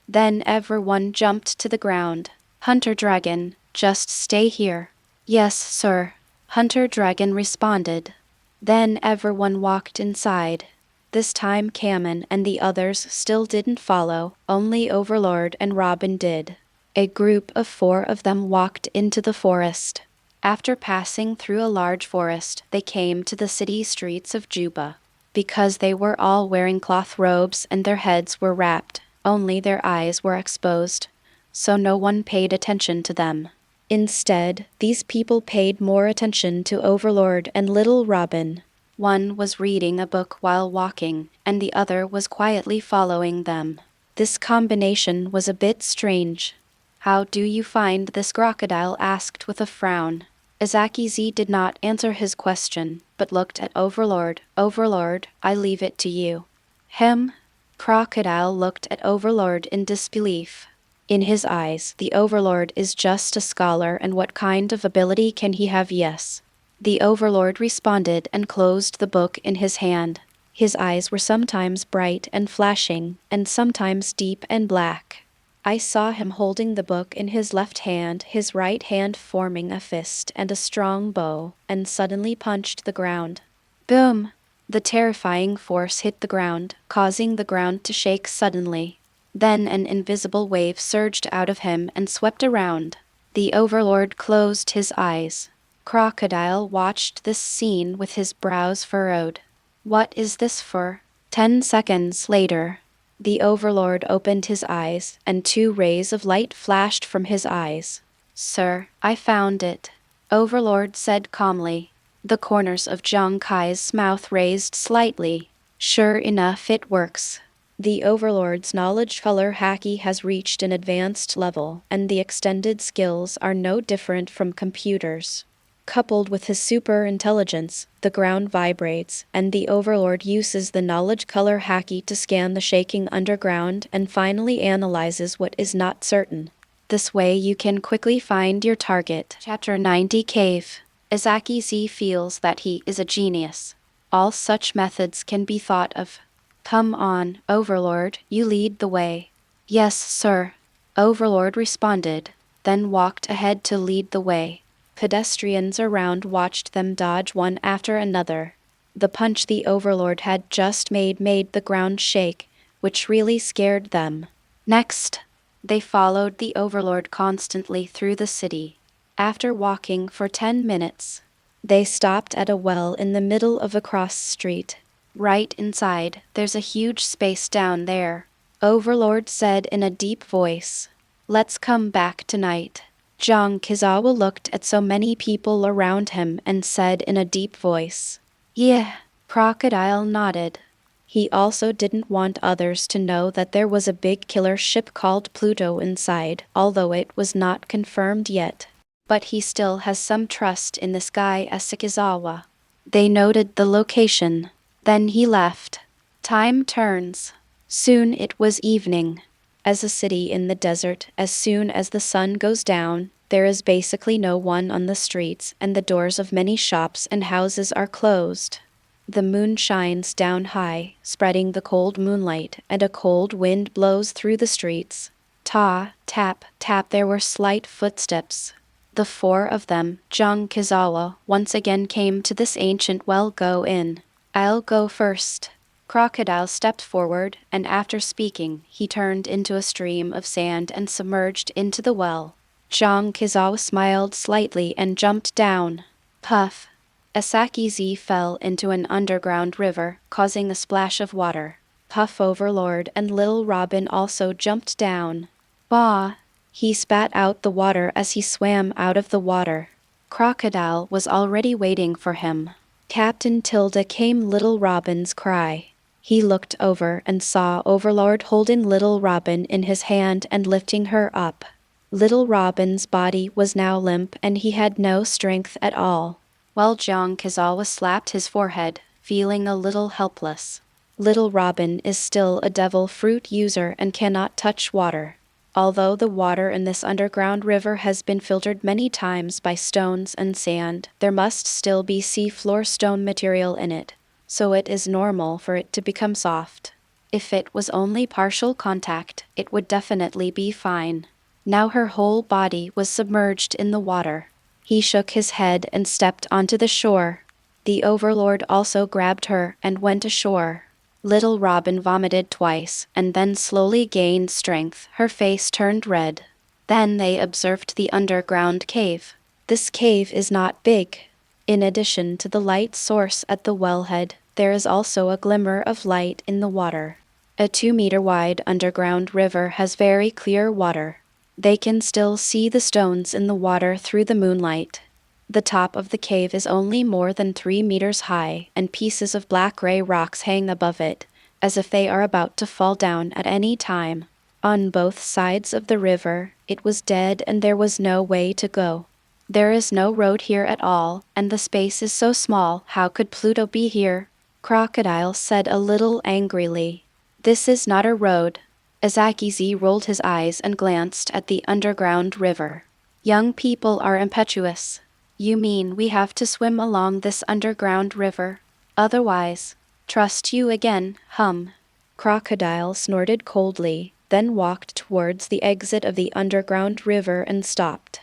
Then everyone jumped to the ground. Hunter Dragon, just stay here. Yes, sir, Hunter Dragon responded. Then everyone walked inside. This time Kamen and the others still didn't follow, only Overlord and Robin did. A group of 4 of them walked into the forest. After passing through a large forest, they came to the city streets of Juba. Because they were all wearing cloth robes and their heads were wrapped, only their eyes were exposed, so no one paid attention to them. Instead, these people paid more attention to Overlord and Little Robin. One was reading a book while walking, and the other was quietly following them. This combination was a bit strange. How do you find this? Crocodile asked with a frown. Izaki Z did not answer his question, but looked at Overlord. Overlord, I leave it to you. Him? Crocodile looked at Overlord in disbelief. In his eyes, the Overlord is just a scholar, and what kind of ability can he have? Yes. The Overlord responded and closed the book in his hand. His eyes were sometimes bright and flashing, and sometimes deep and black. I saw him holding the book in his left hand, his right hand forming a fist and a strong bow, and suddenly punched the ground. Boom! The terrifying force hit the ground, causing the ground to shake suddenly. Then an invisible wave surged out of him and swept around. The Overlord closed his eyes. Crocodile watched this scene with his brows furrowed. What is this for? 10 seconds later, the Overlord opened his eyes, and 2 rays of light flashed from his eyes. Sir, I found it, Overlord said calmly. The corners of Zhang Kai's mouth raised slightly. Sure enough, it works. The Overlord's knowledge color haki has reached an advanced level, and the extended skills are no different from computers. Coupled with his super intelligence, the ground vibrates, and the Overlord uses the knowledge color haki to scan the shaking underground and finally analyzes what is not certain. This way you can quickly find your target. Chapter 90 Cave. Izaki Z feels that he is a genius. All such methods can be thought of. Come on, Overlord, you lead the way. Yes, sir, Overlord responded, then walked ahead to lead the way. Pedestrians around watched them dodge one after another. The punch the Overlord had just made the ground shake, which really scared them. Next, they followed the Overlord constantly through the city. After walking for 10 minutes, they stopped at a well in the middle of a cross street. Right inside, there's a huge space down there, Overlord said in a deep voice. Let's come back tonight. Zhang Kizawa looked at so many people around him and said in a deep voice. Yeah, Crocodile nodded. He also didn't want others to know that there was a big killer ship called Pluto inside, although it was not confirmed yet. But he still has some trust in this guy Asakizawa. They noted the location. Then he left. Time turns. Soon it was evening. As a city in the desert, as soon as the sun goes down, there is basically no one on the streets, and the doors of many shops and houses are closed. The moon shines down high, spreading the cold moonlight, and a cold wind blows through the streets. Ta, tap, tap, there were slight footsteps. The 4 of them, Zhang Kizawa, once again came to this ancient well. Go in. I'll go first, Crocodile stepped forward, and after speaking, he turned into a stream of sand and submerged into the well. Zhang Kizawa smiled slightly and jumped down. Puff! Asaki Z fell into an underground river, causing a splash of water. Puff, Overlord, and Little Robin also jumped down. Bah! He spat out the water as he swam out of the water. Crocodile was already waiting for him. Captain Tilda came Little Robin's cry. He looked over and saw Overlord holding Little Robin in his hand and lifting her up. Little Robin's body was now limp and he had no strength at all, while Jiang Kizawa slapped his forehead, feeling a little helpless. Little Robin is still a devil fruit user and cannot touch water. Although the water in this underground river has been filtered many times by stones and sand, there must still be seafloor stone material in it, so it is normal for it to become soft. If it was only partial contact, it would definitely be fine. Now her whole body was submerged in the water. He shook his head and stepped onto the shore. The Overlord also grabbed her and went ashore. Little Robin vomited twice, and then slowly gained strength. Her face turned red. Then they observed the underground cave. This cave is not big. In addition to the light source at the wellhead, there is also a glimmer of light in the water. A 2-meter-wide underground river has very clear water. They can still see the stones in the water through the moonlight. The top of the cave is only more than 3 meters high, and pieces of black-gray rocks hang above it, as if they are about to fall down at any time. On both sides of the river, it was dead and there was no way to go. There is no road here at all, and the space is so small, how could Pluto be here? Crocodile said a little angrily. This is not a road. Asaki Z rolled his eyes and glanced at the underground river. Young people are impetuous. You mean we have to swim along this underground river? Otherwise, trust you again, hum. Crocodile snorted coldly, then walked towards the exit of the underground river and stopped.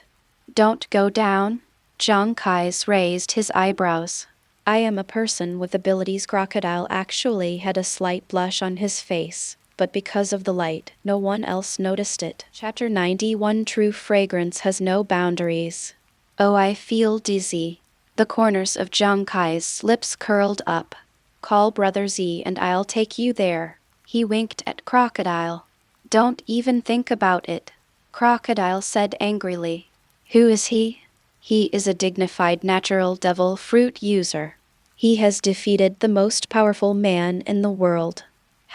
Don't go down. Zhang Kai's raised his eyebrows. I am a person with abilities. Crocodile actually had a slight blush on his face, but because of the light, no one else noticed it. Chapter 91. True fragrance has no boundaries. Oh, I feel dizzy. The corners of Zhang Kai's lips curled up. Call Brother Z and I'll take you there. He winked at Crocodile. Don't even think about it. Crocodile said angrily. Who is he? He is a dignified natural devil fruit user. He has defeated the most powerful man in the world.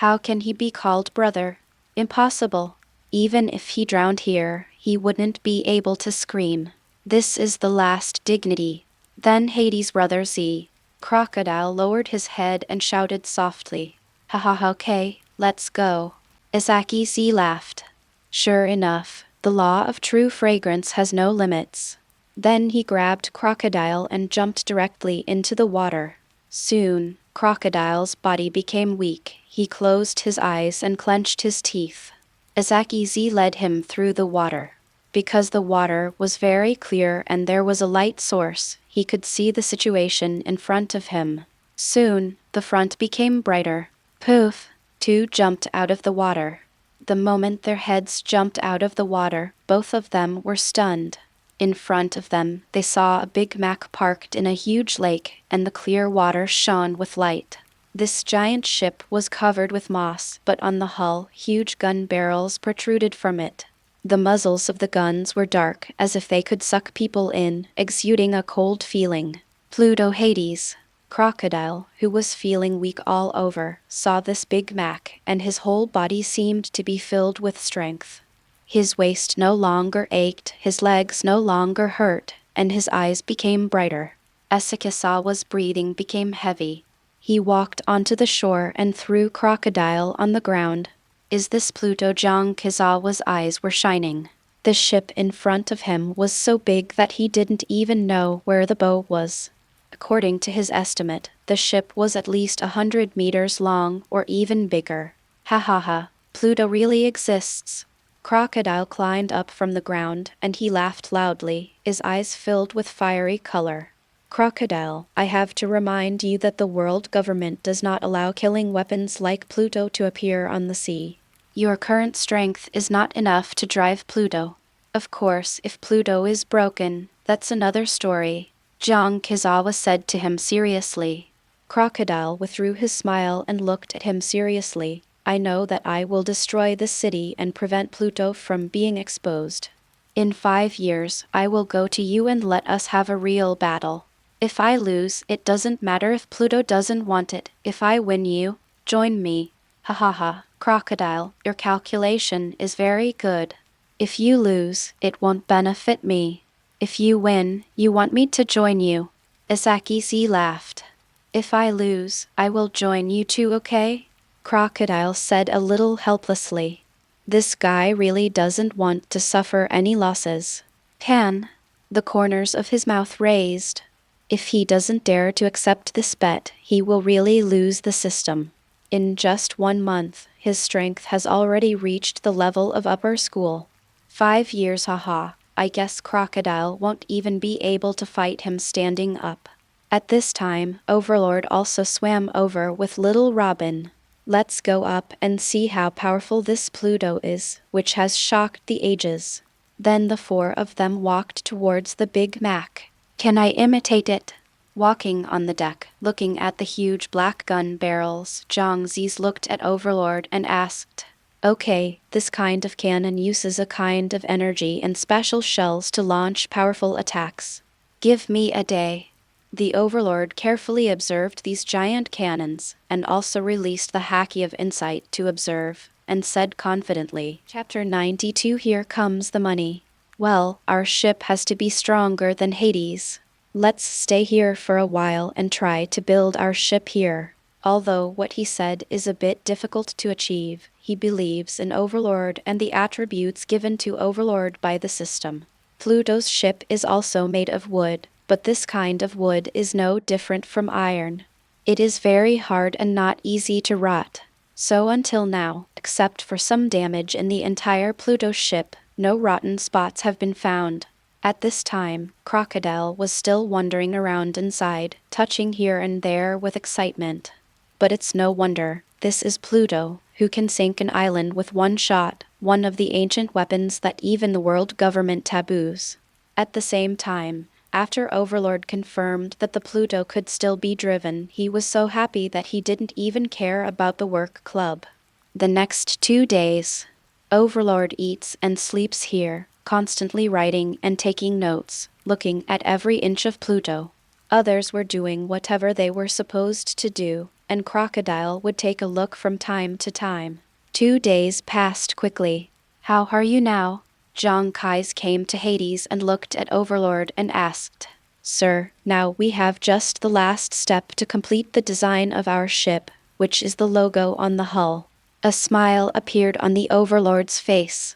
How can he be called brother? Impossible. Even if he drowned here, he wouldn't be able to scream. This is the last dignity. Then Hades' Brother Z. Crocodile lowered his head and shouted softly. Ha ha ha, okay, let's go. Asaki Z laughed. Sure enough, the law of true fragrance has no limits. Then he grabbed Crocodile and jumped directly into the water. Soon, Crocodile's body became weak. He closed his eyes and clenched his teeth. Asaki Z led him through the water. Because the water was very clear and there was a light source, he could see the situation in front of him. Soon, the front became brighter. Poof! Two jumped out of the water. The moment their heads jumped out of the water, both of them were stunned. In front of them, they saw a Big Mac parked in a huge lake, and the clear water shone with light. This giant ship was covered with moss, but on the hull, huge gun barrels protruded from it. The muzzles of the guns were dark, as if they could suck people in, exuding a cold feeling. Pluto Hades. Crocodile, who was feeling weak all over, saw this Big Mac, and his whole body seemed to be filled with strength. His waist no longer ached, his legs no longer hurt, and his eyes became brighter. Asakisawa's breathing became heavy. He walked onto the shore and threw Crocodile on the ground. Is this Pluto? Zhang Kizawa's eyes were shining. The ship in front of him was so big that he didn't even know where the bow was. According to his estimate, the ship was at least 100 meters long or even bigger. Ha ha ha, Pluto really exists. Crocodile climbed up from the ground and he laughed loudly, his eyes filled with fiery color. Crocodile, I have to remind you that the world government does not allow killing weapons like Pluto to appear on the sea. Your current strength is not enough to drive Pluto. Of course, if Pluto is broken, that's another story, Jiang Kizawa said to him seriously. Crocodile withdrew his smile and looked at him seriously. I know that I will destroy this city and prevent Pluto from being exposed. In 5 years, I will go to you and let us have a real battle. If I lose, it doesn't matter if Pluto doesn't want it. If I win, you join me. Ha ha ha, Crocodile, your calculation is very good. If you lose, it won't benefit me. If you win, you want me to join you. Isaki laughed. If I lose, I will join you too, okay? Crocodile said a little helplessly. This guy really doesn't want to suffer any losses. The corners of his mouth raised. If he doesn't dare to accept this bet, he will really lose the system. In just 1 month, his strength has already reached the level of upper school. 5 years, haha. I guess Crocodile won't even be able to fight him standing up. At this time, Overlord also swam over with little Robin. Let's go up and see how powerful this Pluto is, which has shocked the ages. Then the 4 of them walked towards the Big Mac. Can I imitate it? Walking on the deck, looking at the huge black gun barrels, Zhang Zi's looked at Overlord and asked, Okay, this kind of cannon uses a kind of energy and special shells to launch powerful attacks. Give me a day. The Overlord carefully observed these giant cannons, and also released the Haki of Insight to observe, and said confidently, Chapter 92. Here comes the money. Well, our ship has to be stronger than Hades. Let's stay here for a while and try to build our ship here. Although what he said is a bit difficult to achieve, he believes in Overlord and the attributes given to Overlord by the system. Pluto's ship is also made of wood, but this kind of wood is no different from iron. It is very hard and not easy to rot. So until now, except for some damage in the entire Pluto ship, no rotten spots have been found. At this time, Crocodile was still wandering around inside, touching here and there with excitement. But it's no wonder. This is Pluto, who can sink an island with one shot, one of the ancient weapons that even the world government taboos. At the same time, after Overlord confirmed that the Pluto could still be driven, he was so happy that he didn't even care about the work club. The next 2 days, Overlord eats and sleeps here, constantly writing and taking notes, looking at every inch of Pluto. Others were doing whatever they were supposed to do, and Crocodile would take a look from time to time. 2 days passed quickly. How are you now? Zhang Kais came to Hades and looked at Overlord and asked, Sir, now we have just the last step to complete the design of our ship, which is the logo on the hull. A smile appeared on the Overlord's face.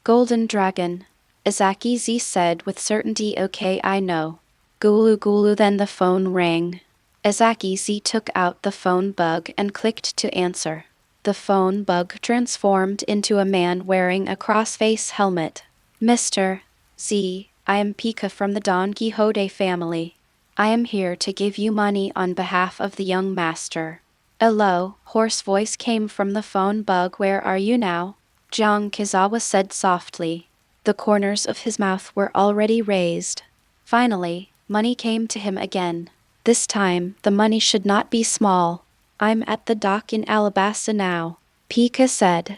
Golden Dragon, Izaki said with certainty. Okay, I know. Gulu gulu. Then the phone rang. Izaki took out the phone bug and clicked to answer. The phone bug transformed into a man wearing a crossface helmet. Mr. Z, I am Pika from the Don Quixote family. I am here to give you money on behalf of the young master. A low, hoarse voice came from the phone bug. Where are you now? Jiang Kizawa said softly. The corners of his mouth were already raised. Finally, money came to him again. This time, the money should not be small. I'm at the dock in Alabasta now, Pika said.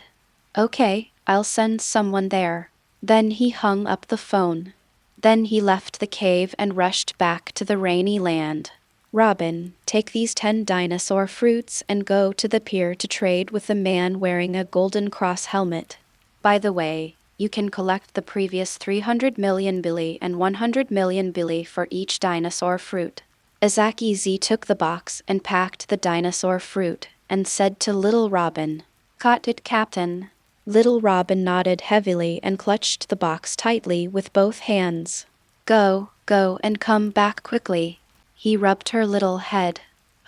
Okay, I'll send someone there. Then he hung up the phone. Then he left the cave and rushed back to the rainy land. Robin, take these 10 dinosaur fruits and go to the pier to trade with the man wearing a golden cross helmet. By the way, you can collect the previous 300 million billy and 100 million billy for each dinosaur fruit. Izaki took the box and packed the dinosaur fruit, and said to Little Robin, Caught it, Captain. Little Robin nodded heavily and clutched the box tightly with both hands. Go, and come back quickly. He rubbed her little head.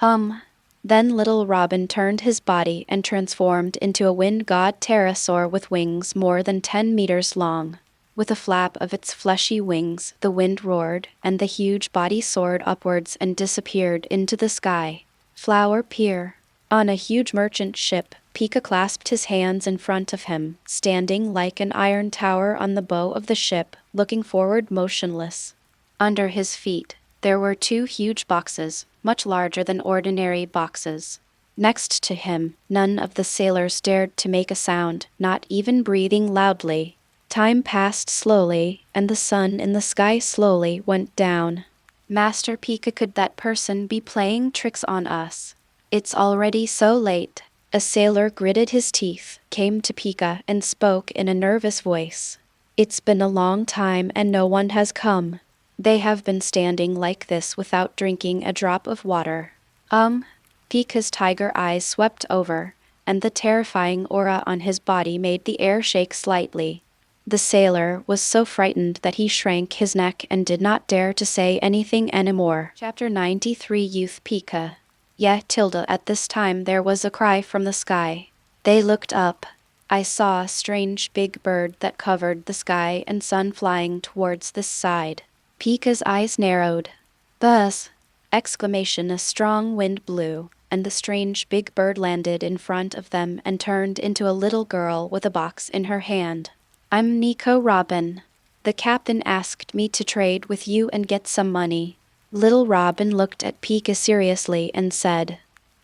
Then Little Robin turned his body and transformed into a wind god pterosaur with wings more than 10 meters long. With a flap of its fleshy wings, the wind roared, and the huge body soared upwards and disappeared into the sky. Flower Pier. On a huge merchant ship, Pika clasped his hands in front of him, standing like an iron tower on the bow of the ship, looking forward motionless. Under his feet, there were two huge boxes, much larger than ordinary boxes. Next to him, none of the sailors dared to make a sound, not even breathing loudly. Time passed slowly, and the sun in the sky slowly went down. Master Pika, could that person be playing tricks on us? It's already so late. A sailor gritted his teeth, came to Pika, and spoke in a nervous voice. It's been a long time and no one has come. They have been standing like this without drinking a drop of water. Pika's tiger eyes swept over, and the terrifying aura on his body made the air shake slightly. The sailor was so frightened that he shrank his neck and did not dare to say anything anymore. Chapter 93 Youth Pika. Yeah, Tilda, at this time there was a cry from the sky. They looked up. I saw a strange big bird that covered the sky and sun flying towards this side. Pika's eyes narrowed. Buzz! Exclamation! A strong wind blew, and the strange big bird landed in front of them and turned into a little girl with a box in her hand. I'm Nico Robin. The captain asked me to trade with you and get some money. Little Robin looked at Pika seriously and said,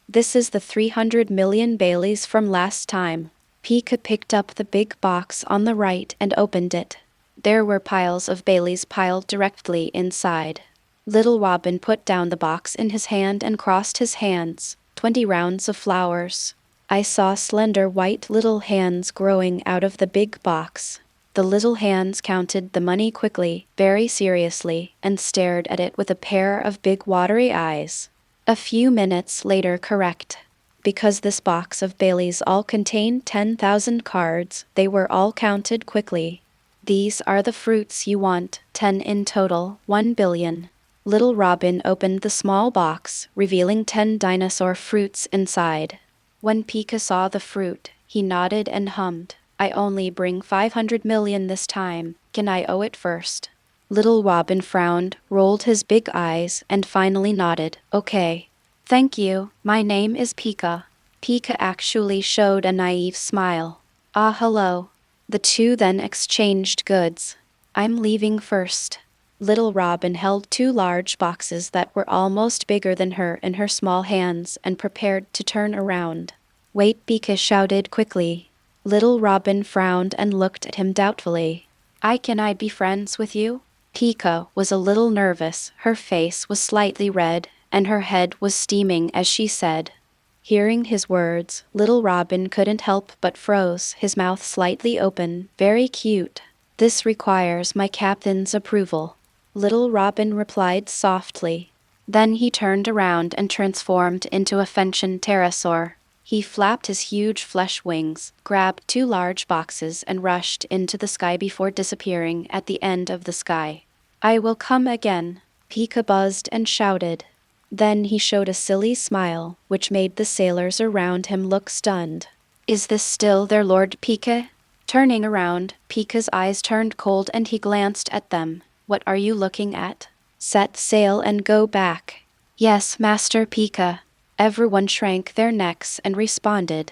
This is the 300 million Baileys from last time. Pika picked up the big box on the right and opened it. There were piles of Baileys piled directly inside. Little Robin put down the box in his hand and crossed his hands. 20 rounds of flowers. I saw slender white little hands growing out of the big box. The little hands counted the money quickly, very seriously, and stared at it with a pair of big watery eyes. A few minutes later, correct. Because this box of Baileys all contained 10,000 cards, they were all counted quickly. These are the fruits you want, 10 in total, 1 billion. Little Robin opened the small box, revealing 10 dinosaur fruits inside. When Pika saw the fruit, he nodded and hummed. I only bring 500 million this time. Can I owe it first? Little Robin frowned, rolled his big eyes, and finally nodded. Okay. Thank you. My name is Pika. Pika actually showed a naive smile. Ah, hello. The two then exchanged goods. I'm leaving first. Little Robin held 2 large boxes that were almost bigger than her in her small hands and prepared to turn around. Wait, Pika shouted quickly. Little Robin frowned and looked at him doubtfully. Can I be friends with you? Pika was a little nervous, her face was slightly red, and her head was steaming as she said. Hearing his words, Little Robin couldn't help but froze, his mouth slightly open. Very cute. This requires my captain's approval. Little Robin replied softly. Then he turned around and transformed into a FanFiction Pterosaur. He flapped his huge flesh wings, grabbed 2 large boxes and rushed into the sky before disappearing at the end of the sky. I will come again, Pika buzzed and shouted. Then he showed a silly smile, which made the sailors around him look stunned. Is this still their Lord Pika? Turning around, Pika's eyes turned cold and he glanced at them. What are you looking at? Set sail and go back. Yes, Master Pika. Everyone shrank their necks and responded.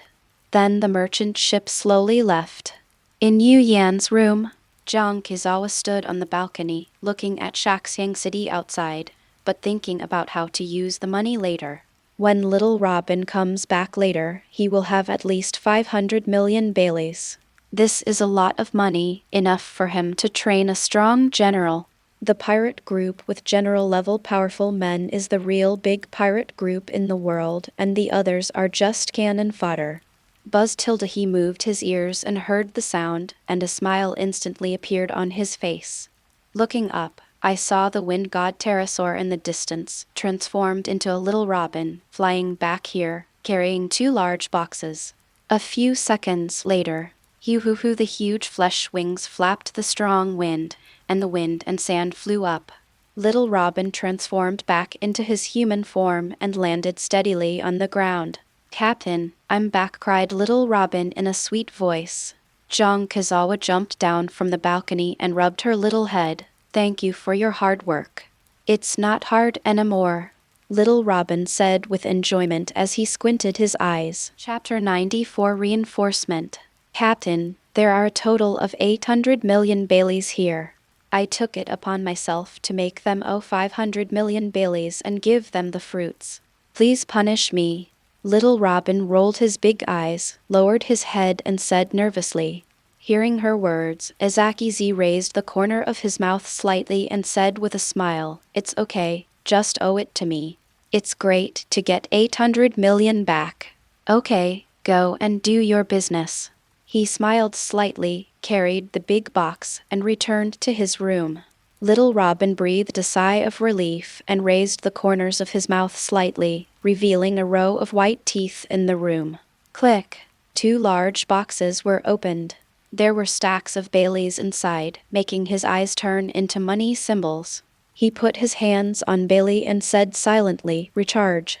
Then the merchant ship slowly left. In Yu Yan's room, Jiang Kizawa stood on the balcony, looking at Shaxiang City outside, but thinking about how to use the money later. When Little Robin comes back later, he will have at least 500 million Baileys. This is a lot of money, enough for him to train a strong general. The pirate group with general-level powerful men is the real big pirate group in the world, and the others are just cannon fodder. Buzz tilde he moved his ears and heard the sound, and a smile instantly appeared on his face. Looking up, I saw the wind god Pterosaur in the distance, transformed into a little robin, flying back here, carrying 2 large boxes. A few seconds later, hoo-hoo-hoo, the huge flesh wings flapped the strong wind, and the wind and sand flew up. Little Robin transformed back into his human form and landed steadily on the ground. Captain, I'm back, cried Little Robin in a sweet voice. Jiang Kazawa jumped down from the balcony and rubbed her little head. Thank you for your hard work. It's not hard anymore, Little Robin said with enjoyment as he squinted his eyes. Chapter 94 Reinforcement. Captain, there are a total of 800 million Baileys here. I took it upon myself to make them 500 million Baileys and give them the fruits. Please punish me. Little Robin rolled his big eyes, lowered his head and said nervously. Hearing her words, Ezakizi raised the corner of his mouth slightly and said with a smile, It's okay, just owe it to me. It's great to get 800 million back. Okay, go and do your business. He smiled slightly, carried the big box, and returned to his room. Little Robin breathed a sigh of relief and raised the corners of his mouth slightly, revealing a row of white teeth in the room. Click! 2 large boxes were opened. There were stacks of Baileys inside, making his eyes turn into money symbols. He put his hands on Bailey and said silently, Recharge.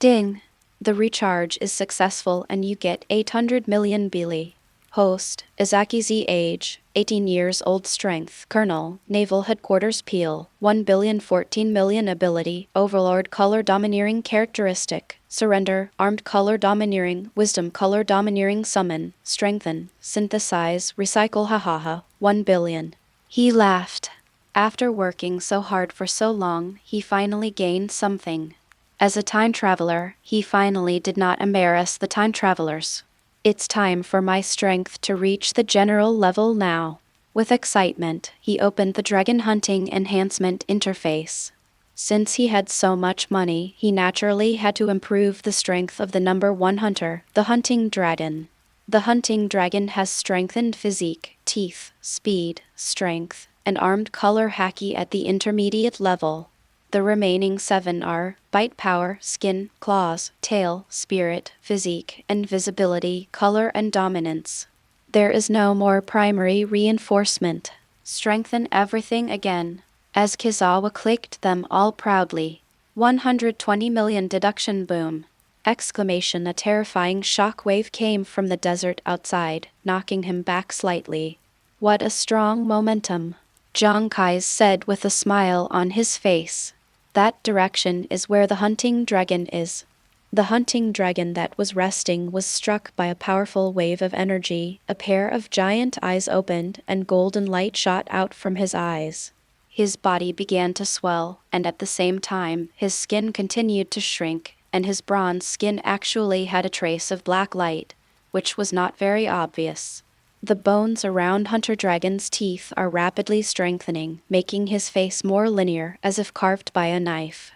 Ding! The recharge is successful and you get 800 million Bailey. Host, Izaki's age, 18 years old, strength, Colonel, Naval Headquarters Peel, 1,014 million ability, Overlord color domineering characteristic, surrender, armed color domineering, wisdom color domineering, summon, strengthen, synthesize, recycle, hahaha, 1 billion. He laughed. After working so hard for so long, he finally gained something. As a time traveler, he finally did not embarrass the time travelers. It's time for my strength to reach the general level now. With excitement, he opened the dragon hunting enhancement interface. Since he had so much money, he naturally had to improve the strength of the number 1 hunter, the hunting dragon. The hunting dragon has strengthened physique, teeth, speed, strength, and armed color haki at the intermediate level. The remaining 7 are bite power, skin, claws, tail, spirit, physique, and visibility, color, and dominance. There is no more primary reinforcement. Strengthen everything again. As Kizawa clicked them all proudly. 120 million deduction boom! Exclamation! A terrifying shock wave came from the desert outside, knocking him back slightly. What a strong momentum! Zhang Kai said with a smile on his face. That direction is where the hunting dragon is. The hunting dragon that was resting was struck by a powerful wave of energy. A pair of giant eyes opened and golden light shot out from his eyes. His body began to swell, and at the same time, his skin continued to shrink, and his bronze skin actually had a trace of black light, which was not very obvious. The bones around Hunter Dragon's teeth are rapidly strengthening, making his face more linear, as if carved by a knife.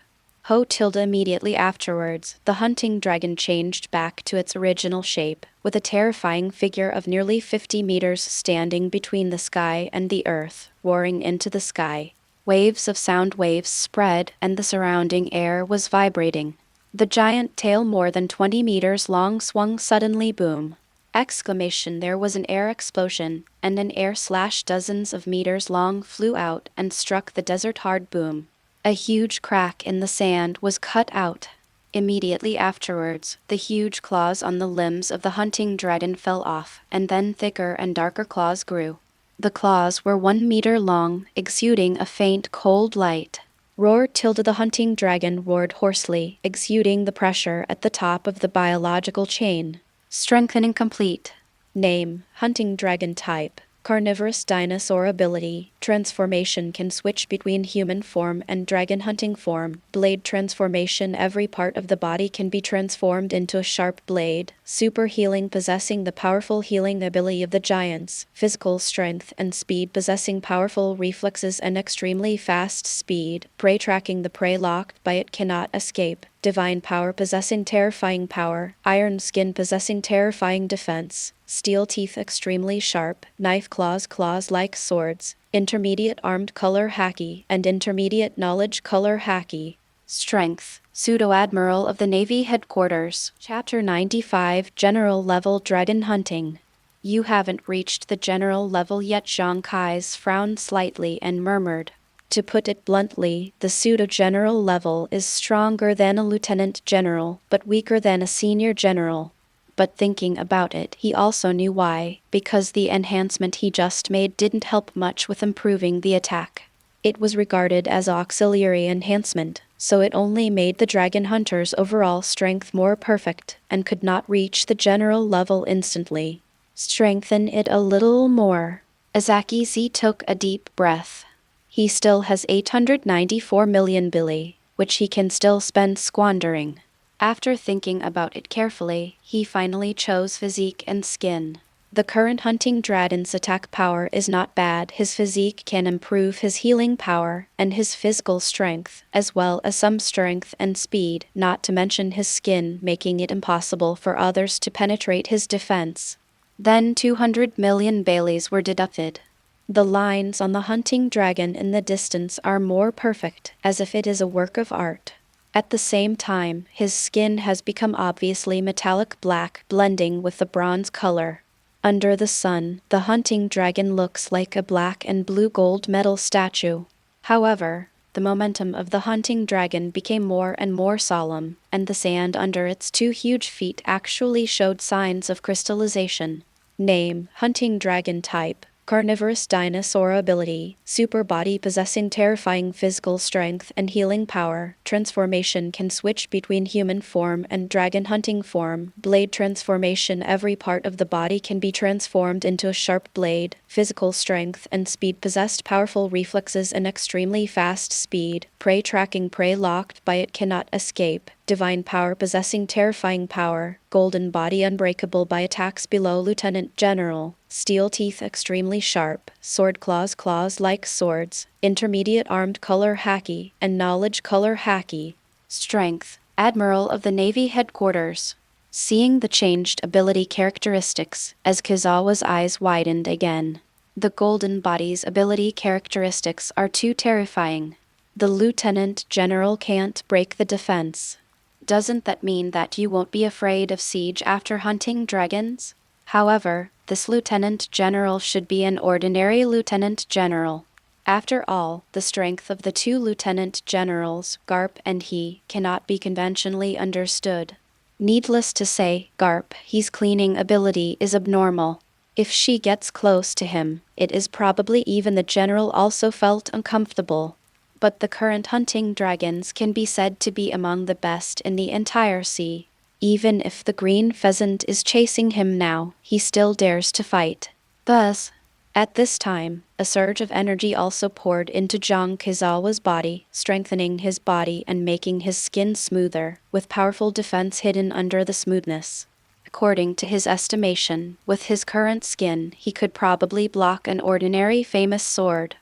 Immediately afterwards, the hunting dragon changed back to its original shape, with a terrifying figure of nearly 50 meters standing between the sky and the earth, roaring into the sky. Waves of sound waves spread, and the surrounding air was vibrating. The giant tail, more than 20 meters long, swung suddenly. Boom! Exclamation! There was an air explosion, and an air slash dozens of meters long flew out and struck the desert hard. Boom! A huge crack in the sand was cut out. Immediately afterwards, the huge claws on the limbs of the hunting dragon fell off, and then thicker and darker claws grew. The claws were 1 meter long, exuding a faint cold light. Roar! The hunting dragon roared hoarsely, exuding the pressure at the top of the biological chain. Strengthening complete. Name, hunting dragon type. Carnivorous dinosaur ability. Transformation can switch between human form and dragon hunting form. Blade transformation. Every part of the body can be transformed into a sharp blade. Super healing, possessing the powerful healing ability of the giants. Physical strength and speed, possessing powerful reflexes and extremely fast speed. Prey tracking, the prey locked by it cannot escape. Divine power, possessing terrifying power. Iron skin, possessing terrifying defense. Steel teeth, extremely sharp. Knife claws, claws like swords. Intermediate armed color haki, and intermediate knowledge color haki. Strength, pseudo-admiral of the Navy Headquarters. Chapter 95 General Level Dragon Hunting. You haven't reached the general level yet. Zhang Kai's frowned slightly and murmured. To put it bluntly, the pseudo-general level is stronger than a lieutenant general, but weaker than a senior general. but thinking about it, he also knew why, because the enhancement he just made didn't help much with improving the attack. It was regarded as auxiliary enhancement, so it only made the dragon hunter's overall strength more perfect and could not reach the general level instantly. Strengthen it a little more. Azaki Z took a deep breath. He still has 894 million billy, which he can still spend squandering. After thinking about it carefully, he finally chose physique and skin. The current hunting dragon's attack power is not bad. His physique can improve his healing power and his physical strength, as well as some strength and speed, not to mention his skin, making it impossible for others to penetrate his defense. Then 200 million Baileys were deducted. The lines on the hunting dragon in the distance are more perfect, as if it is a work of art. At the same time, his skin has become obviously metallic black, blending with the bronze color. Under the sun, the hunting dragon looks like a black and blue gold metal statue. However, the momentum of the hunting dragon became more and more solemn, and the sand under its 2 huge feet actually showed signs of crystallization. Name: Hunting Dragon Type, Carnivorous Dinosaur Ability, Super Body possessing terrifying physical strength and healing power. Transformation can switch between human form and dragon hunting form. Blade transformation: every part of the body can be transformed into a sharp blade. Physical strength and speed possessed powerful reflexes and extremely fast speed. Prey tracking: prey locked by it cannot escape. Divine power possessing terrifying power. Golden body unbreakable by attacks below Lieutenant General. Steel teeth extremely sharp. Sword claws like swords. Intermediate armed color hacky and knowledge color hacky. Strength: Admiral of the Navy Headquarters. Seeing the changed ability characteristics, as Kizawa's eyes widened again. The golden body's ability characteristics are too terrifying. The Lieutenant General can't break the defense. Doesn't that mean that you won't be afraid of siege after hunting dragons? However, this Lieutenant General should be an ordinary Lieutenant General. After all, the strength of the 2 Lieutenant Generals, Garp and he, cannot be conventionally understood. Needless to say, Garp, his cleaning ability is abnormal. If she gets close to him, it is probably even the general also felt uncomfortable. But the current hunting dragons can be said to be among the best in the entire sea. Even if the green pheasant is chasing him now, he still dares to fight. Thus, at this time, a surge of energy also poured into Zhang Kizawa's body, strengthening his body and making his skin smoother, with powerful defense hidden under the smoothness. According to his estimation, with his current skin, he could probably block an ordinary famous sword.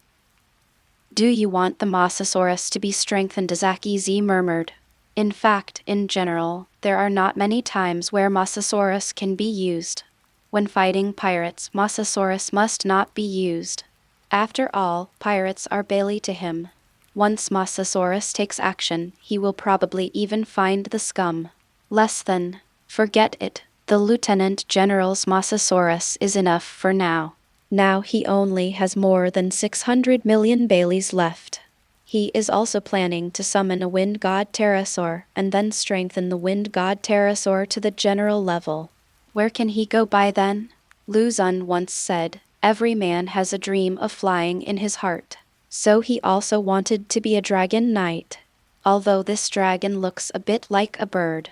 Do you want the Mosasaurus to be strengthened? Azaki Z murmured. In fact, in general, there are not many times where Mosasaurus can be used. When fighting pirates, Mosasaurus must not be used. After all, pirates are Bailey to him. Once Mosasaurus takes action, he will probably even find the scum. Less than. Forget it. The Lieutenant General's Mosasaurus is enough for now. Now he only has more than 600 million Baileys left. He is also planning to summon a wind god Pterosaur and then strengthen the wind god Pterosaur to the general level. Where can he go by then? Luzon once said, "Every man has a dream of flying in his heart." So he also wanted to be a dragon knight. Although this dragon looks a bit like a bird.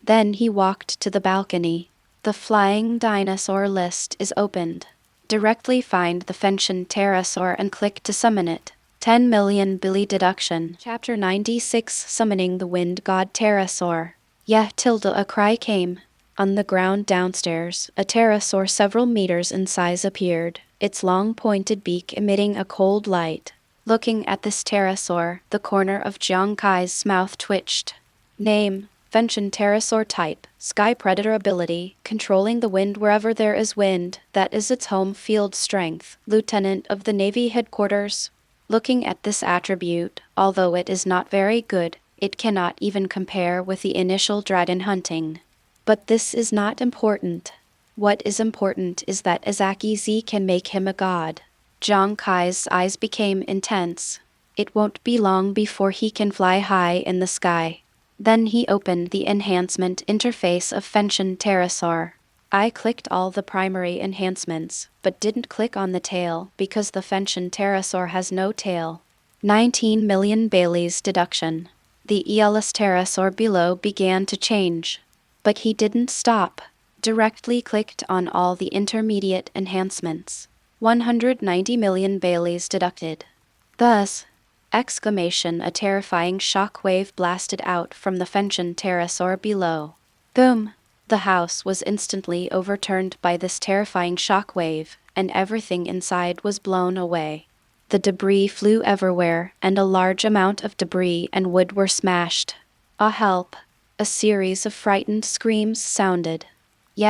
Then he walked to the balcony. The flying dinosaur list is opened. Directly find the FanFiction Pterosaur and click to summon it. 10 million Billy deduction. Chapter 96 Summoning the Wind God Pterosaur. Yeah, a cry came. On the ground downstairs, a pterosaur several meters in size appeared, its long pointed beak emitting a cold light. Looking at this pterosaur, the corner of Jiang Kai's mouth twitched. Name: FanFiction Pterosaur Type, Sky Predator Ability, Controlling the Wind wherever there is wind, that is its home field strength, Lieutenant of the Navy Headquarters. Looking at this attribute, although it is not very good, it cannot even compare with the initial dragon hunting. But this is not important. What is important is that Azaki Z can make him a god. Jiang Kai's eyes became intense. It won't be long before he can fly high in the sky. Then he opened the enhancement interface of Pterosaur. I clicked all the primary enhancements, but didn't click on the tail because the Pterosaur has no tail. 19 million Bailey's deduction. The Pterosaur below began to change. But he didn't stop. Directly clicked on all the intermediate enhancements. 190 million Bailey's deducted. Thus, exclamation, a terrifying shockwave blasted out from the Pterosaur below. Boom! The house was instantly overturned by this terrifying shockwave, and everything inside was blown away. The debris flew everywhere, and a large amount of debris and wood were smashed. Ah, help! A series of frightened screams sounded. The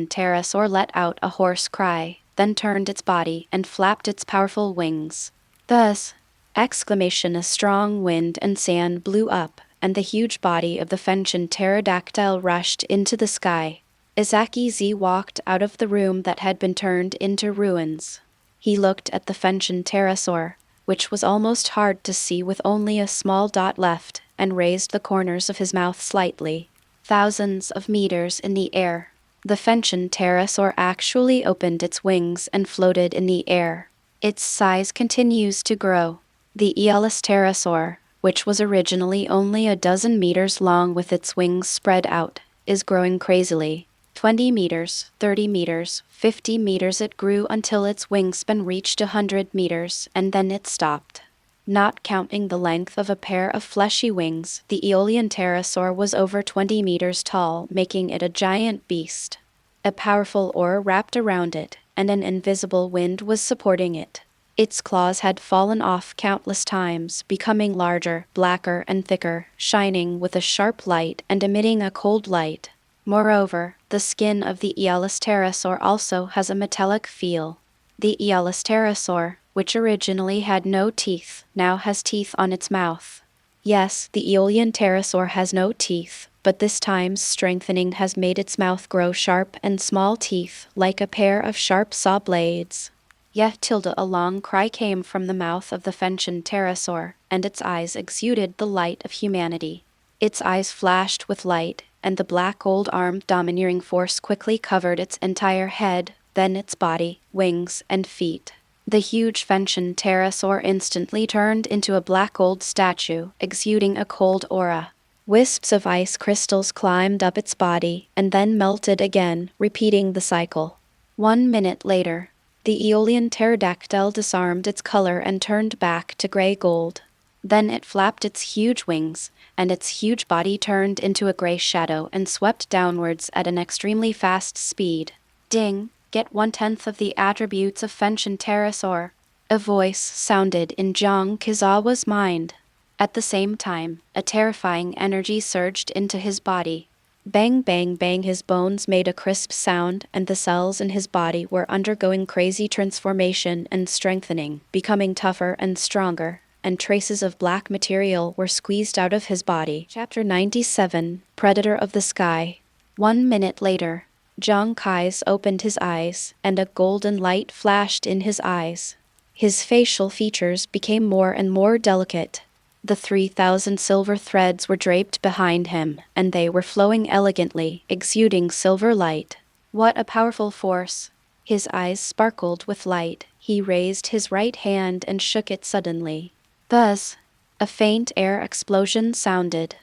Pterosaur let out a hoarse cry, then turned its body and flapped its powerful wings. Thus, exclamation, a strong wind and sand blew up, and the huge body of the pterodactyl rushed into the sky. Izaki Z walked out of the room that had been turned into ruins. He looked at the Pterosaur, which was almost hard to see with only a small dot left, and raised the corners of his mouth slightly. Thousands of meters in the air. The Pterosaur actually opened its wings and floated in the air. Its size continues to grow. The Pterosaur, which was originally only a dozen meters long with its wings spread out, is growing crazily. 20 meters, 30 meters, 50 meters. It grew until its wingspan reached 100 meters, and then it stopped. Not counting the length of a pair of fleshy wings, the Pterosaur was over 20 meters tall, making it a giant beast. A powerful aura wrapped around it, and an invisible wind was supporting it. Its claws had fallen off countless times, becoming larger, blacker, and thicker, shining with a sharp light and emitting a cold light. Moreover, the skin of the Pterosaur also has a metallic feel. The Pterosaur, which originally had no teeth, now has teeth on its mouth. Yes, the Pterosaur has no teeth, but this time's strengthening has made its mouth grow sharp and small teeth, like a pair of sharp saw blades. A long cry came from the mouth of the Pterosaur, and its eyes exuded the light of humanity. Its eyes flashed with light, and the black gold-armed domineering force quickly covered its entire head, then its body, wings, and feet. The huge Pterosaur instantly turned into a black gold statue, exuding a cold aura. Wisps of ice crystals climbed up its body, and then melted again, repeating the cycle. 1 minute later, the pterodactyl disarmed its color and turned back to gray gold. Then it flapped its huge wings, and its huge body turned into a gray shadow and swept downwards at an extremely fast speed. Ding! Get 1/10 of the attributes of Pterosaur. A voice sounded in Jiang Kizawa's mind. At the same time, a terrifying energy surged into his body. Bang, bang, bang, his bones made a crisp sound, and the cells in his body were undergoing crazy transformation and strengthening, becoming tougher and stronger, and traces of black material were squeezed out of his body. Chapter 97, Predator of the Sky. 1 minute later, Zhang Kai's opened his eyes, and a golden light flashed in his eyes. His facial features became more and more delicate. The 3,000 silver threads were draped behind him, and they were flowing elegantly, exuding silver light. What a powerful force! His eyes sparkled with light. He raised his right hand and shook it suddenly. Thus, a faint air explosion sounded.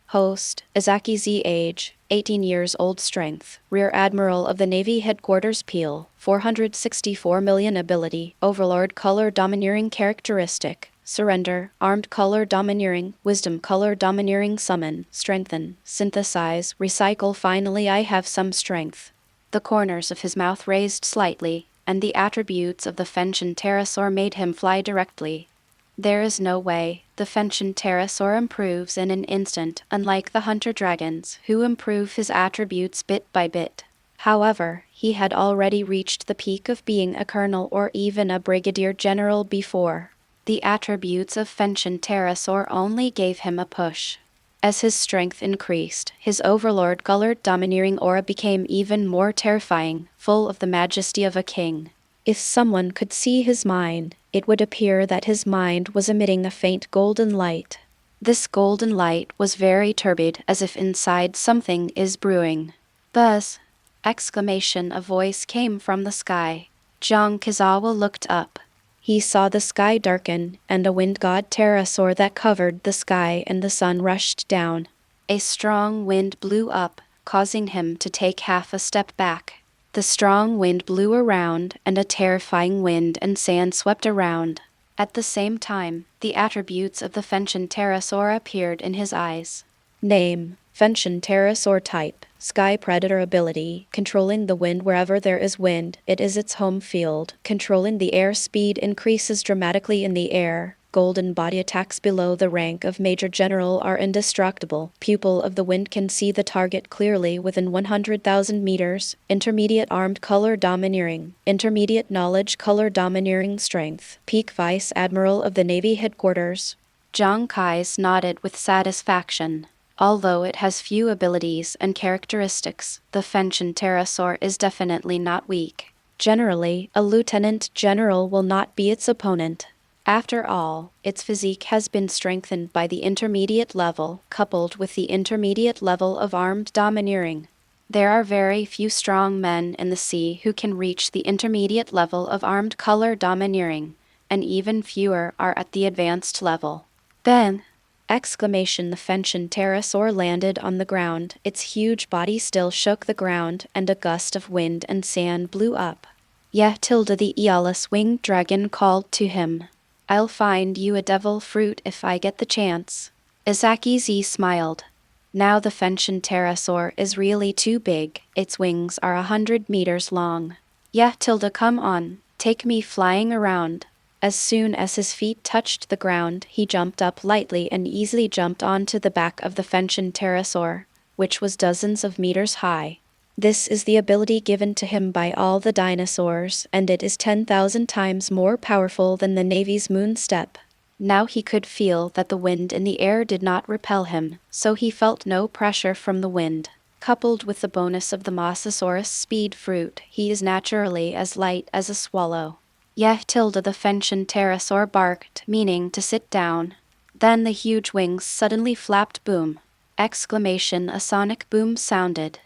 Host, Izaki Z. Age, 18 years old. Strength, Rear Admiral of the Navy Headquarters. Peel, 464 million. Ability, Overlord. Color Domineering. Characteristic, Surrender, Armed. Color Domineering, Wisdom. Color Domineering. Summon, Strengthen, Synthesize, Recycle. Finally I have some strength. The corners of his mouth raised slightly, and the attributes of the Pterosaur made him fly directly. There is no way. The Pterosaur improves in an instant, unlike the hunter dragons, who improve his attributes bit by bit. However, he had already reached the peak of being a colonel or even a brigadier general before. The attributes of Pterosaur only gave him a push. As his strength increased, his overlord colored domineering aura became even more terrifying, full of the majesty of a king. If someone could see his mind, it would appear that his mind was emitting a faint golden light. This golden light was very turbid, as if inside something is brewing. Buzz! Exclamation! A voice came from the sky. Jiang Kizawa looked up. He saw the sky darken, and a wind god pterosaur that covered the sky and the sun rushed down. A strong wind blew up, causing him to take half a step back. The strong wind blew around, and a terrifying wind and sand swept around. At the same time, the attributes of the FanFiction Pterosaur appeared in his eyes. Name: FanFiction Pterosaur. Type: Sky Predator. Ability: controlling the wind wherever there is wind. It is its home field. Controlling the air. Speed increases dramatically in the air. Golden body. Attacks below the rank of Major General are indestructible. Pupil of the wind can see the target clearly within 100,000 meters. Intermediate armed. Color domineering. Intermediate knowledge. Color domineering. Strength. Peak Vice Admiral of the Navy Headquarters. Zhang Kai's nodded with satisfaction. Although it has few abilities and characteristics, the FanFiction Pterosaur is definitely not weak. Generally, a lieutenant general will not be its opponent. After all, its physique has been strengthened by the intermediate level, coupled with the intermediate level of armed domineering. There are very few strong men in the sea who can reach the intermediate level of armed color domineering, and even fewer are at the advanced level. Then! Exclamation! The FanFiction Pterosaur landed on the ground. Its huge body still shook the ground, and a gust of wind and sand blew up. Yeah! The Eolus winged dragon called to him. I'll find you a devil fruit if I get the chance. Izaki Z smiled. Now the FanFiction Pterosaur is really too big. Its wings are 100 meters long. Yeah! Come on, take me flying around. As soon as his feet touched the ground, he jumped up lightly and easily jumped onto the back of the FanFiction Pterosaur, which was dozens of meters high. This is the ability given to him by all the dinosaurs, and it is 10,000 times more powerful than the Navy's moon step. Now he could feel that the wind in the air did not repel him, so he felt no pressure from the wind. Coupled with the bonus of the Mosasaurus speed fruit, he is naturally as light as a swallow. Yeah! The FanFiction Pterosaur barked, meaning to sit down. Then the huge wings suddenly flapped. Boom! Exclamation! A sonic boom sounded.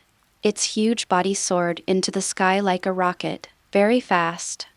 Its huge body soared into the sky like a rocket, very fast.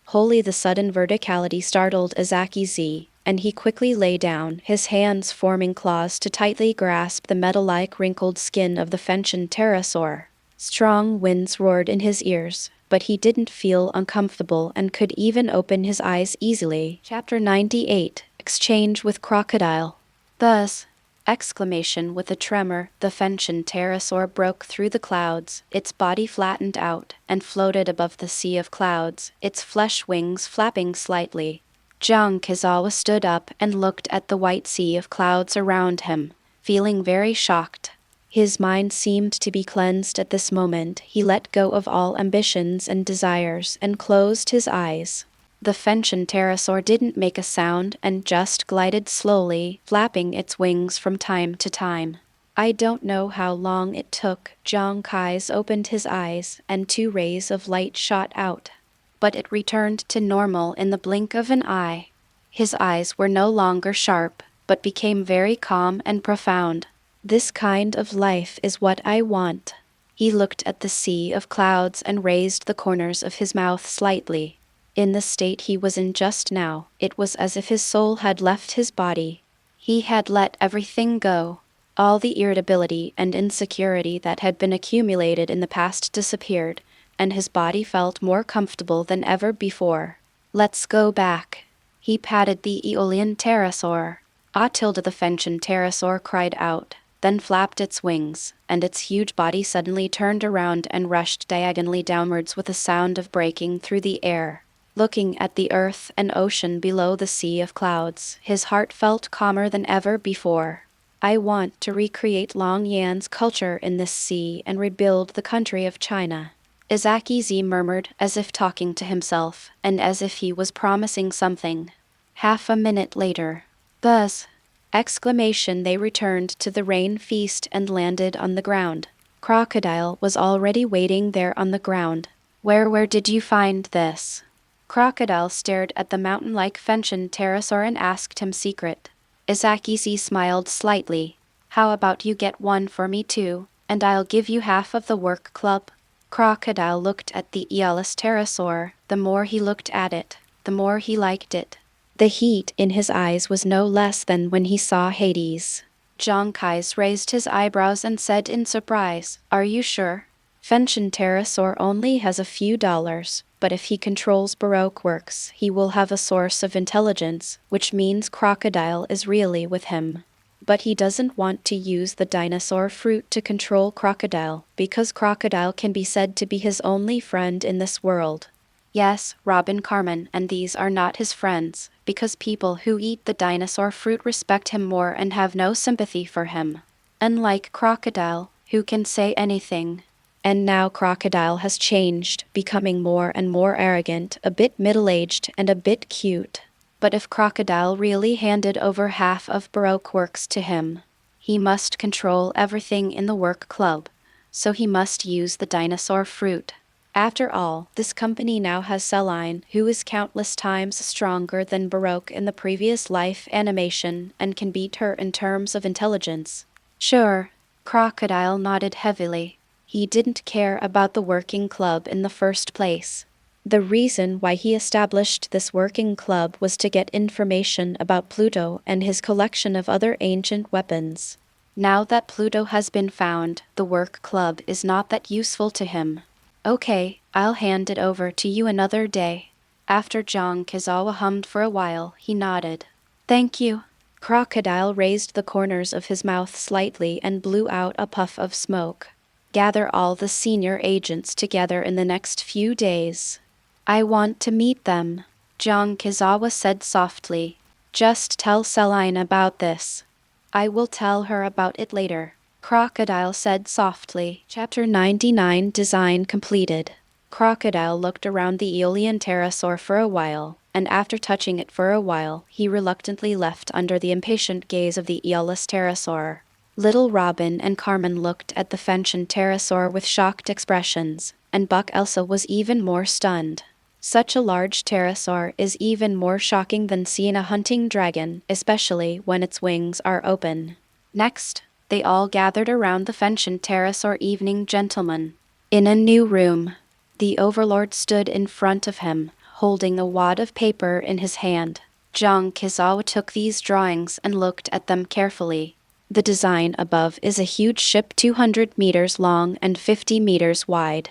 Holy! The sudden verticality startled Izaki Z, and he quickly lay down, his hands forming claws to tightly grasp the metal-like wrinkled skin of the FanFiction Pterosaur. Strong winds roared in his ears, but he didn't feel uncomfortable and could even open his eyes easily. Chapter 98: Exchange with Crocodile. Thus! Exclamation! With a tremor, the FanFiction Pterosaur broke through the clouds. Its body flattened out and floated above the sea of clouds, its flesh wings flapping slightly. Jiang Kizawa stood up and looked at the white sea of clouds around him, feeling very shocked. His mind seemed to be cleansed at this moment. He let go of all ambitions and desires and closed his eyes. The FanFiction Pterosaur didn't make a sound and just glided slowly, flapping its wings from time to time. I don't know how long it took. Zhang Kai's opened his eyes, and 2 rays of light shot out. But it returned to normal in the blink of an eye. His eyes were no longer sharp, but became very calm and profound. This kind of life is what I want. He looked at the sea of clouds and raised the corners of his mouth slightly. In the state he was in just now, it was as if his soul had left his body. He had let everything go. All the irritability and insecurity that had been accumulated in the past disappeared, and his body felt more comfortable than ever before. Let's go back. He patted the Aeolian Pterosaur. The FanFiction Pterosaur cried out, then flapped its wings, and its huge body suddenly turned around and rushed diagonally downwards with a sound of breaking through the air. Looking at the earth and ocean below the sea of clouds, his heart felt calmer than ever before. I want to recreate Long Yan's culture in this sea and rebuild the country of China. Izaki Z murmured, as if talking to himself, and as if he was promising something. Half a minute later. Buzz! Exclamation! They returned to the rain feast and landed on the ground. Crocodile was already waiting there on the ground. Where did you find this? Crocodile stared at the mountain-like FanFiction Pterosaur and asked him secret. Izaki smiled slightly. How about you get one for me too, and I'll give you half of the work club? Crocodile looked at the earless pterosaur. The more he looked at it, the more he liked it. The heat in his eyes was no less than when he saw Hades. Jonkais raised his eyebrows and said in surprise, "Are you sure? FanFiction Pterosaur only has a few dollars, but if he controls Baroque works, he will have a source of intelligence, which means Crocodile is really with him. But he doesn't want to use the dinosaur fruit to control Crocodile, because Crocodile can be said to be his only friend in this world." Yes, Robin Carmen, and these are not his friends, because people who eat the dinosaur fruit respect him more and have no sympathy for him. Unlike Crocodile, who can say anything. And now Crocodile has changed, becoming more and more arrogant, a bit middle-aged, and a bit cute. But if Crocodile really handed over half of Baroque works to him, he must control everything in the work club, so he must use the dinosaur fruit. After all, this company now has Celine, who is countless times stronger than Baroque in the previous life animation and can beat her in terms of intelligence. Sure, Crocodile nodded heavily. He didn't care about the working club in the first place. The reason why he established this working club was to get information about Pluto and his collection of other ancient weapons. Now that Pluto has been found, the work club is not that useful to him. Okay, I'll hand it over to you another day. After John Kizawa hummed for a while, he nodded. Thank you. Crocodile raised the corners of his mouth slightly and blew out a puff of smoke. Gather all the senior agents together in the next few days. I want to meet them, John Kizawa said softly. Just tell Celine about this. I will tell her about it later, Crocodile said softly. Chapter 99 Design completed. Crocodile looked around the Aeolian pterosaur for a while, and after touching it for a while, he reluctantly left under the impatient gaze of the earless pterosaur. Little Robin and Carmen looked at the FanFiction pterosaur with shocked expressions, and Buck Elsa was even more stunned. Such a large pterosaur is even more shocking than seeing a hunting dragon, especially when its wings are open. Next, they all gathered around the FanFiction pterosaur evening gentleman. In a new room, the Overlord stood in front of him, holding a wad of paper in his hand. John Kizawa took these drawings and looked at them carefully. The design above is a huge ship 200 meters long and 50 meters wide.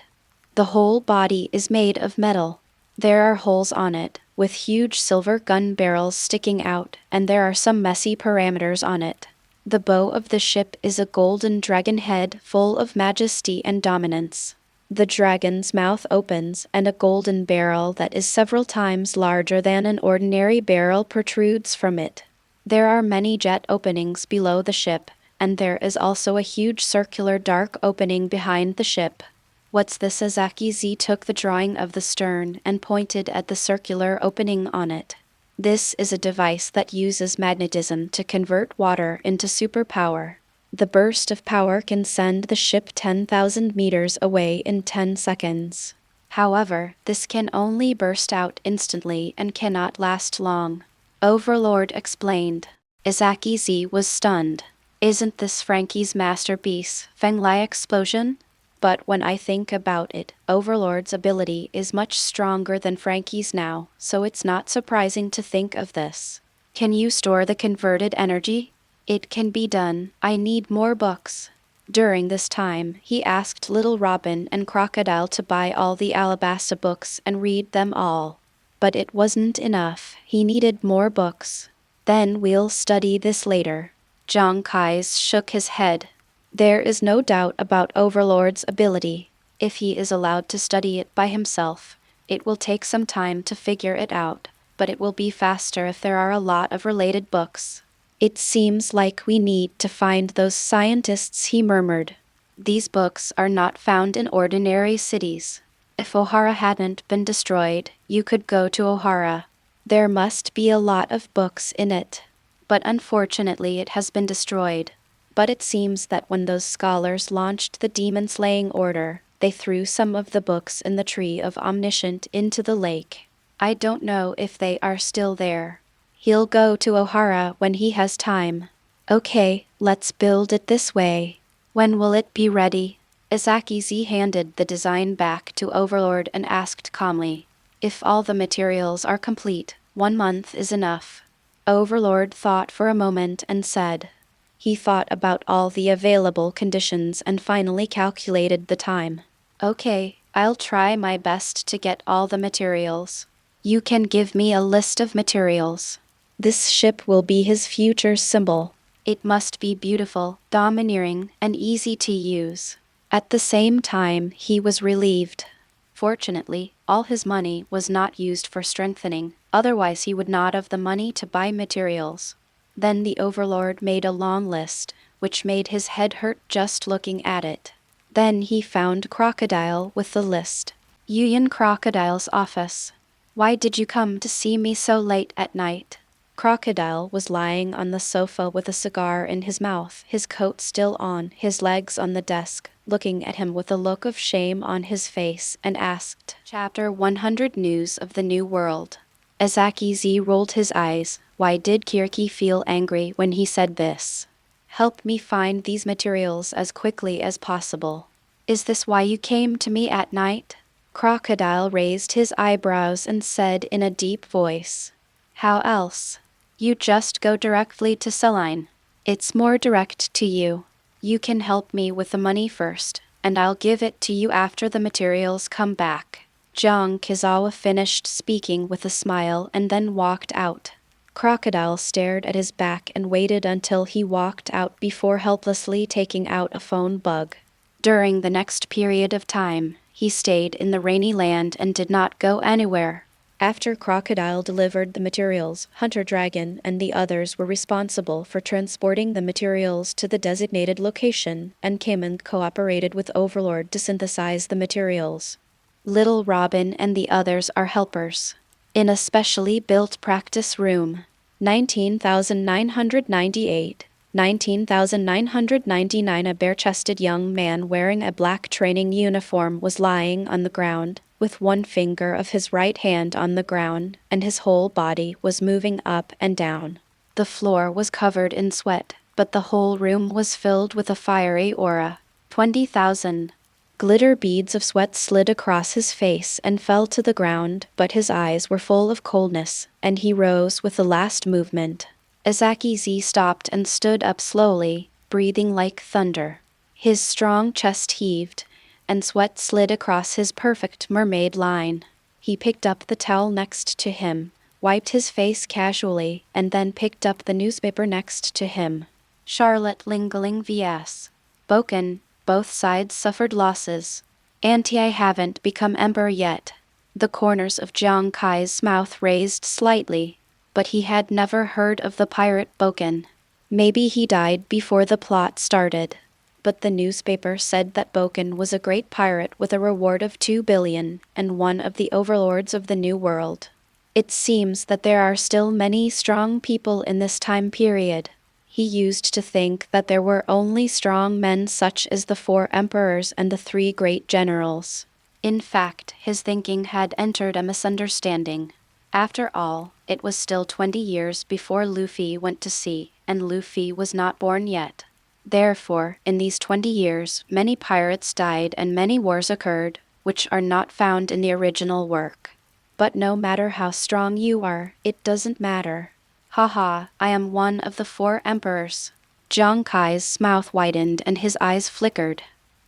The whole body is made of metal. There are holes on it, with huge silver gun barrels sticking out, and there are some messy parameters on it. The bow of the ship is a golden dragon head full of majesty and dominance. The dragon's mouth opens, and a golden barrel that is several times larger than an ordinary barrel protrudes from it. There are many jet openings below the ship, and there is also a huge circular dark opening behind the ship. What's this? Izaki took the drawing of the stern and pointed at the circular opening on it. This is a device that uses magnetism to convert water into superpower. The burst of power can send the ship 10,000 meters away in 10 seconds. However, this can only burst out instantly and cannot last long. Overlord explained. Izaki was stunned. Isn't this Frankie's masterpiece, Fenglai explosion? But when I think about it, Overlord's ability is much stronger than Frankie's now, so it's not surprising to think of this. Can you store the converted energy? It can be done. I need more books. During this time, he asked Little Robin and Crocodile to buy all the Alabasta books and read them all. But it wasn't enough. He needed more books. Then we'll study this later. Zhang Kais shook his head. There is no doubt about Overlord's ability. If he is allowed to study it by himself, it will take some time to figure it out, but it will be faster if there are a lot of related books. It seems like we need to find those scientists, he murmured. These books are not found in ordinary cities. If O'Hara hadn't been destroyed, you could go to O'Hara. There must be a lot of books in it. But unfortunately it has been destroyed. But it seems that when those scholars launched the demon-slaying order, they threw some of the books in the Tree of Omniscient into the lake. I don't know if they are still there. He'll go to Ohara when he has time. Okay, let's build it this way. When will it be ready? Izaki handed the design back to Overlord and asked calmly. If all the materials are complete, 1 month is enough. Overlord thought for a moment and said. He thought about all the available conditions and finally calculated the time. Okay, I'll try my best to get all the materials. You can give me a list of materials. This ship will be his future symbol. It must be beautiful, domineering, and easy to use. At the same time, he was relieved. Fortunately, all his money was not used for strengthening, otherwise he would not have the money to buy materials. Then the Overlord made a long list, which made his head hurt just looking at it. Then he found Crocodile with the list. Yuyan Crocodile's office. Why did you come to see me so late at night? Crocodile was lying on the sofa with a cigar in his mouth, his coat still on, his legs on the desk, looking at him with a look of shame on his face, and asked, Chapter 100 News of the New World. Izaki rolled his eyes. Why did Kiriki feel angry when he said this? Help me find these materials as quickly as possible. Is this why you came to me at night? Crocodile raised his eyebrows and said in a deep voice. How else? You just go directly to Celine. It's more direct to you. You can help me with the money first, and I'll give it to you after the materials come back. Jiang Kizawa finished speaking with a smile and then walked out. Crocodile stared at his back and waited until he walked out before helplessly taking out a phone bug. During the next period of time, he stayed in the rainy land and did not go anywhere. After Crocodile delivered the materials, Hunter Dragon and the others were responsible for transporting the materials to the designated location, and came and cooperated with Overlord to synthesize the materials. Little Robin and the others are helpers. In a specially built practice room, 19,998, 19,999 a bare-chested young man wearing a black training uniform was lying on the ground, with one finger of his right hand on the ground, and his whole body was moving up and down. The floor was covered in sweat, but the whole room was filled with a fiery aura. 20,000. Glitter beads of sweat slid across his face and fell to the ground, but his eyes were full of coldness, and he rose with the last movement. Izaki stopped and stood up slowly, breathing like thunder. His strong chest heaved, and sweat slid across his perfect mermaid line. He picked up the towel next to him, wiped his face casually, and then picked up the newspaper next to him. Charlotte Lingeling vs. Boken. Both sides suffered losses. I haven't become emperor yet. The corners of Jiang Kai's mouth raised slightly, but he had never heard of the pirate Boken. Maybe he died before the plot started. But the newspaper said that Boken was a great pirate with a reward of 2 billion, and one of the overlords of the New World. It seems that there are still many strong people in this time period. He used to think that there were only strong men such as the 4 emperors and the 3 great generals. In fact, his thinking had entered a misunderstanding. After all, it was still 20 years before Luffy went to sea, and Luffy was not born yet. Therefore, in these 20 years, many pirates died and many wars occurred, which are not found in the original work. But no matter how strong you are, it doesn't matter. Haha, I am one of the 4 emperors. Jiang Kai's mouth widened and his eyes flickered.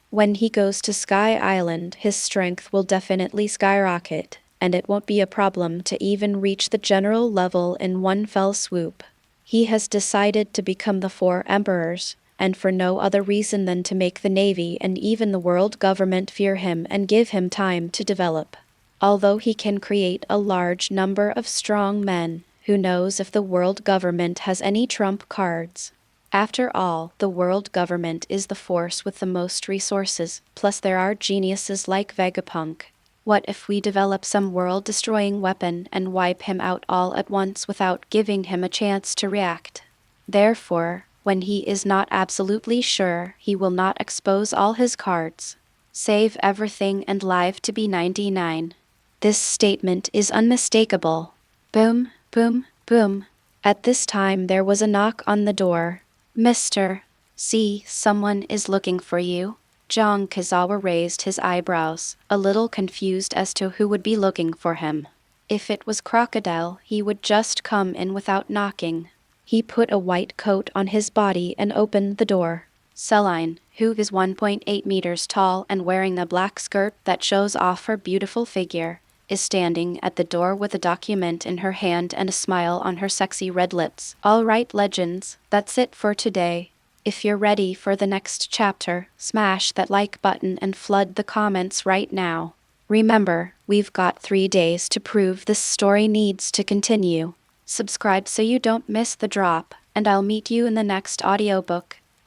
When he goes to Sky Island, his strength will definitely skyrocket, and it won't be a problem to even reach the general level in one fell swoop. He has decided to become the 4 emperors, and for no other reason than to make the Navy and even the world government fear him and give him time to develop. Although he can create a large number of strong men, who knows if the world government has any trump cards? After all, the world government is the force with the most resources, plus there are geniuses like Vegapunk. What if we develop some world-destroying weapon and wipe him out all at once without giving him a chance to react? Therefore, when he is not absolutely sure, he will not expose all his cards. Save everything and live to be 99. This statement is unmistakable. Boom, boom, boom. At this time there was a knock on the door. Mr. See, someone is looking for you. Jong Kazawa raised his eyebrows, a little confused as to who would be looking for him. If it was Crocodile, he would just come in without knocking. He put a white coat on his body and opened the door. Celine, who is 1.8 meters tall and wearing a black skirt that shows off her beautiful figure, is standing at the door with a document in her hand and a smile on her sexy red lips. All right, legends, that's it for today. If you're ready for the next chapter, smash that like button and flood the comments right now. Remember, we've got 3 days to prove this story needs to continue. Subscribe so you don't miss the drop, and I'll meet you in the next audiobook.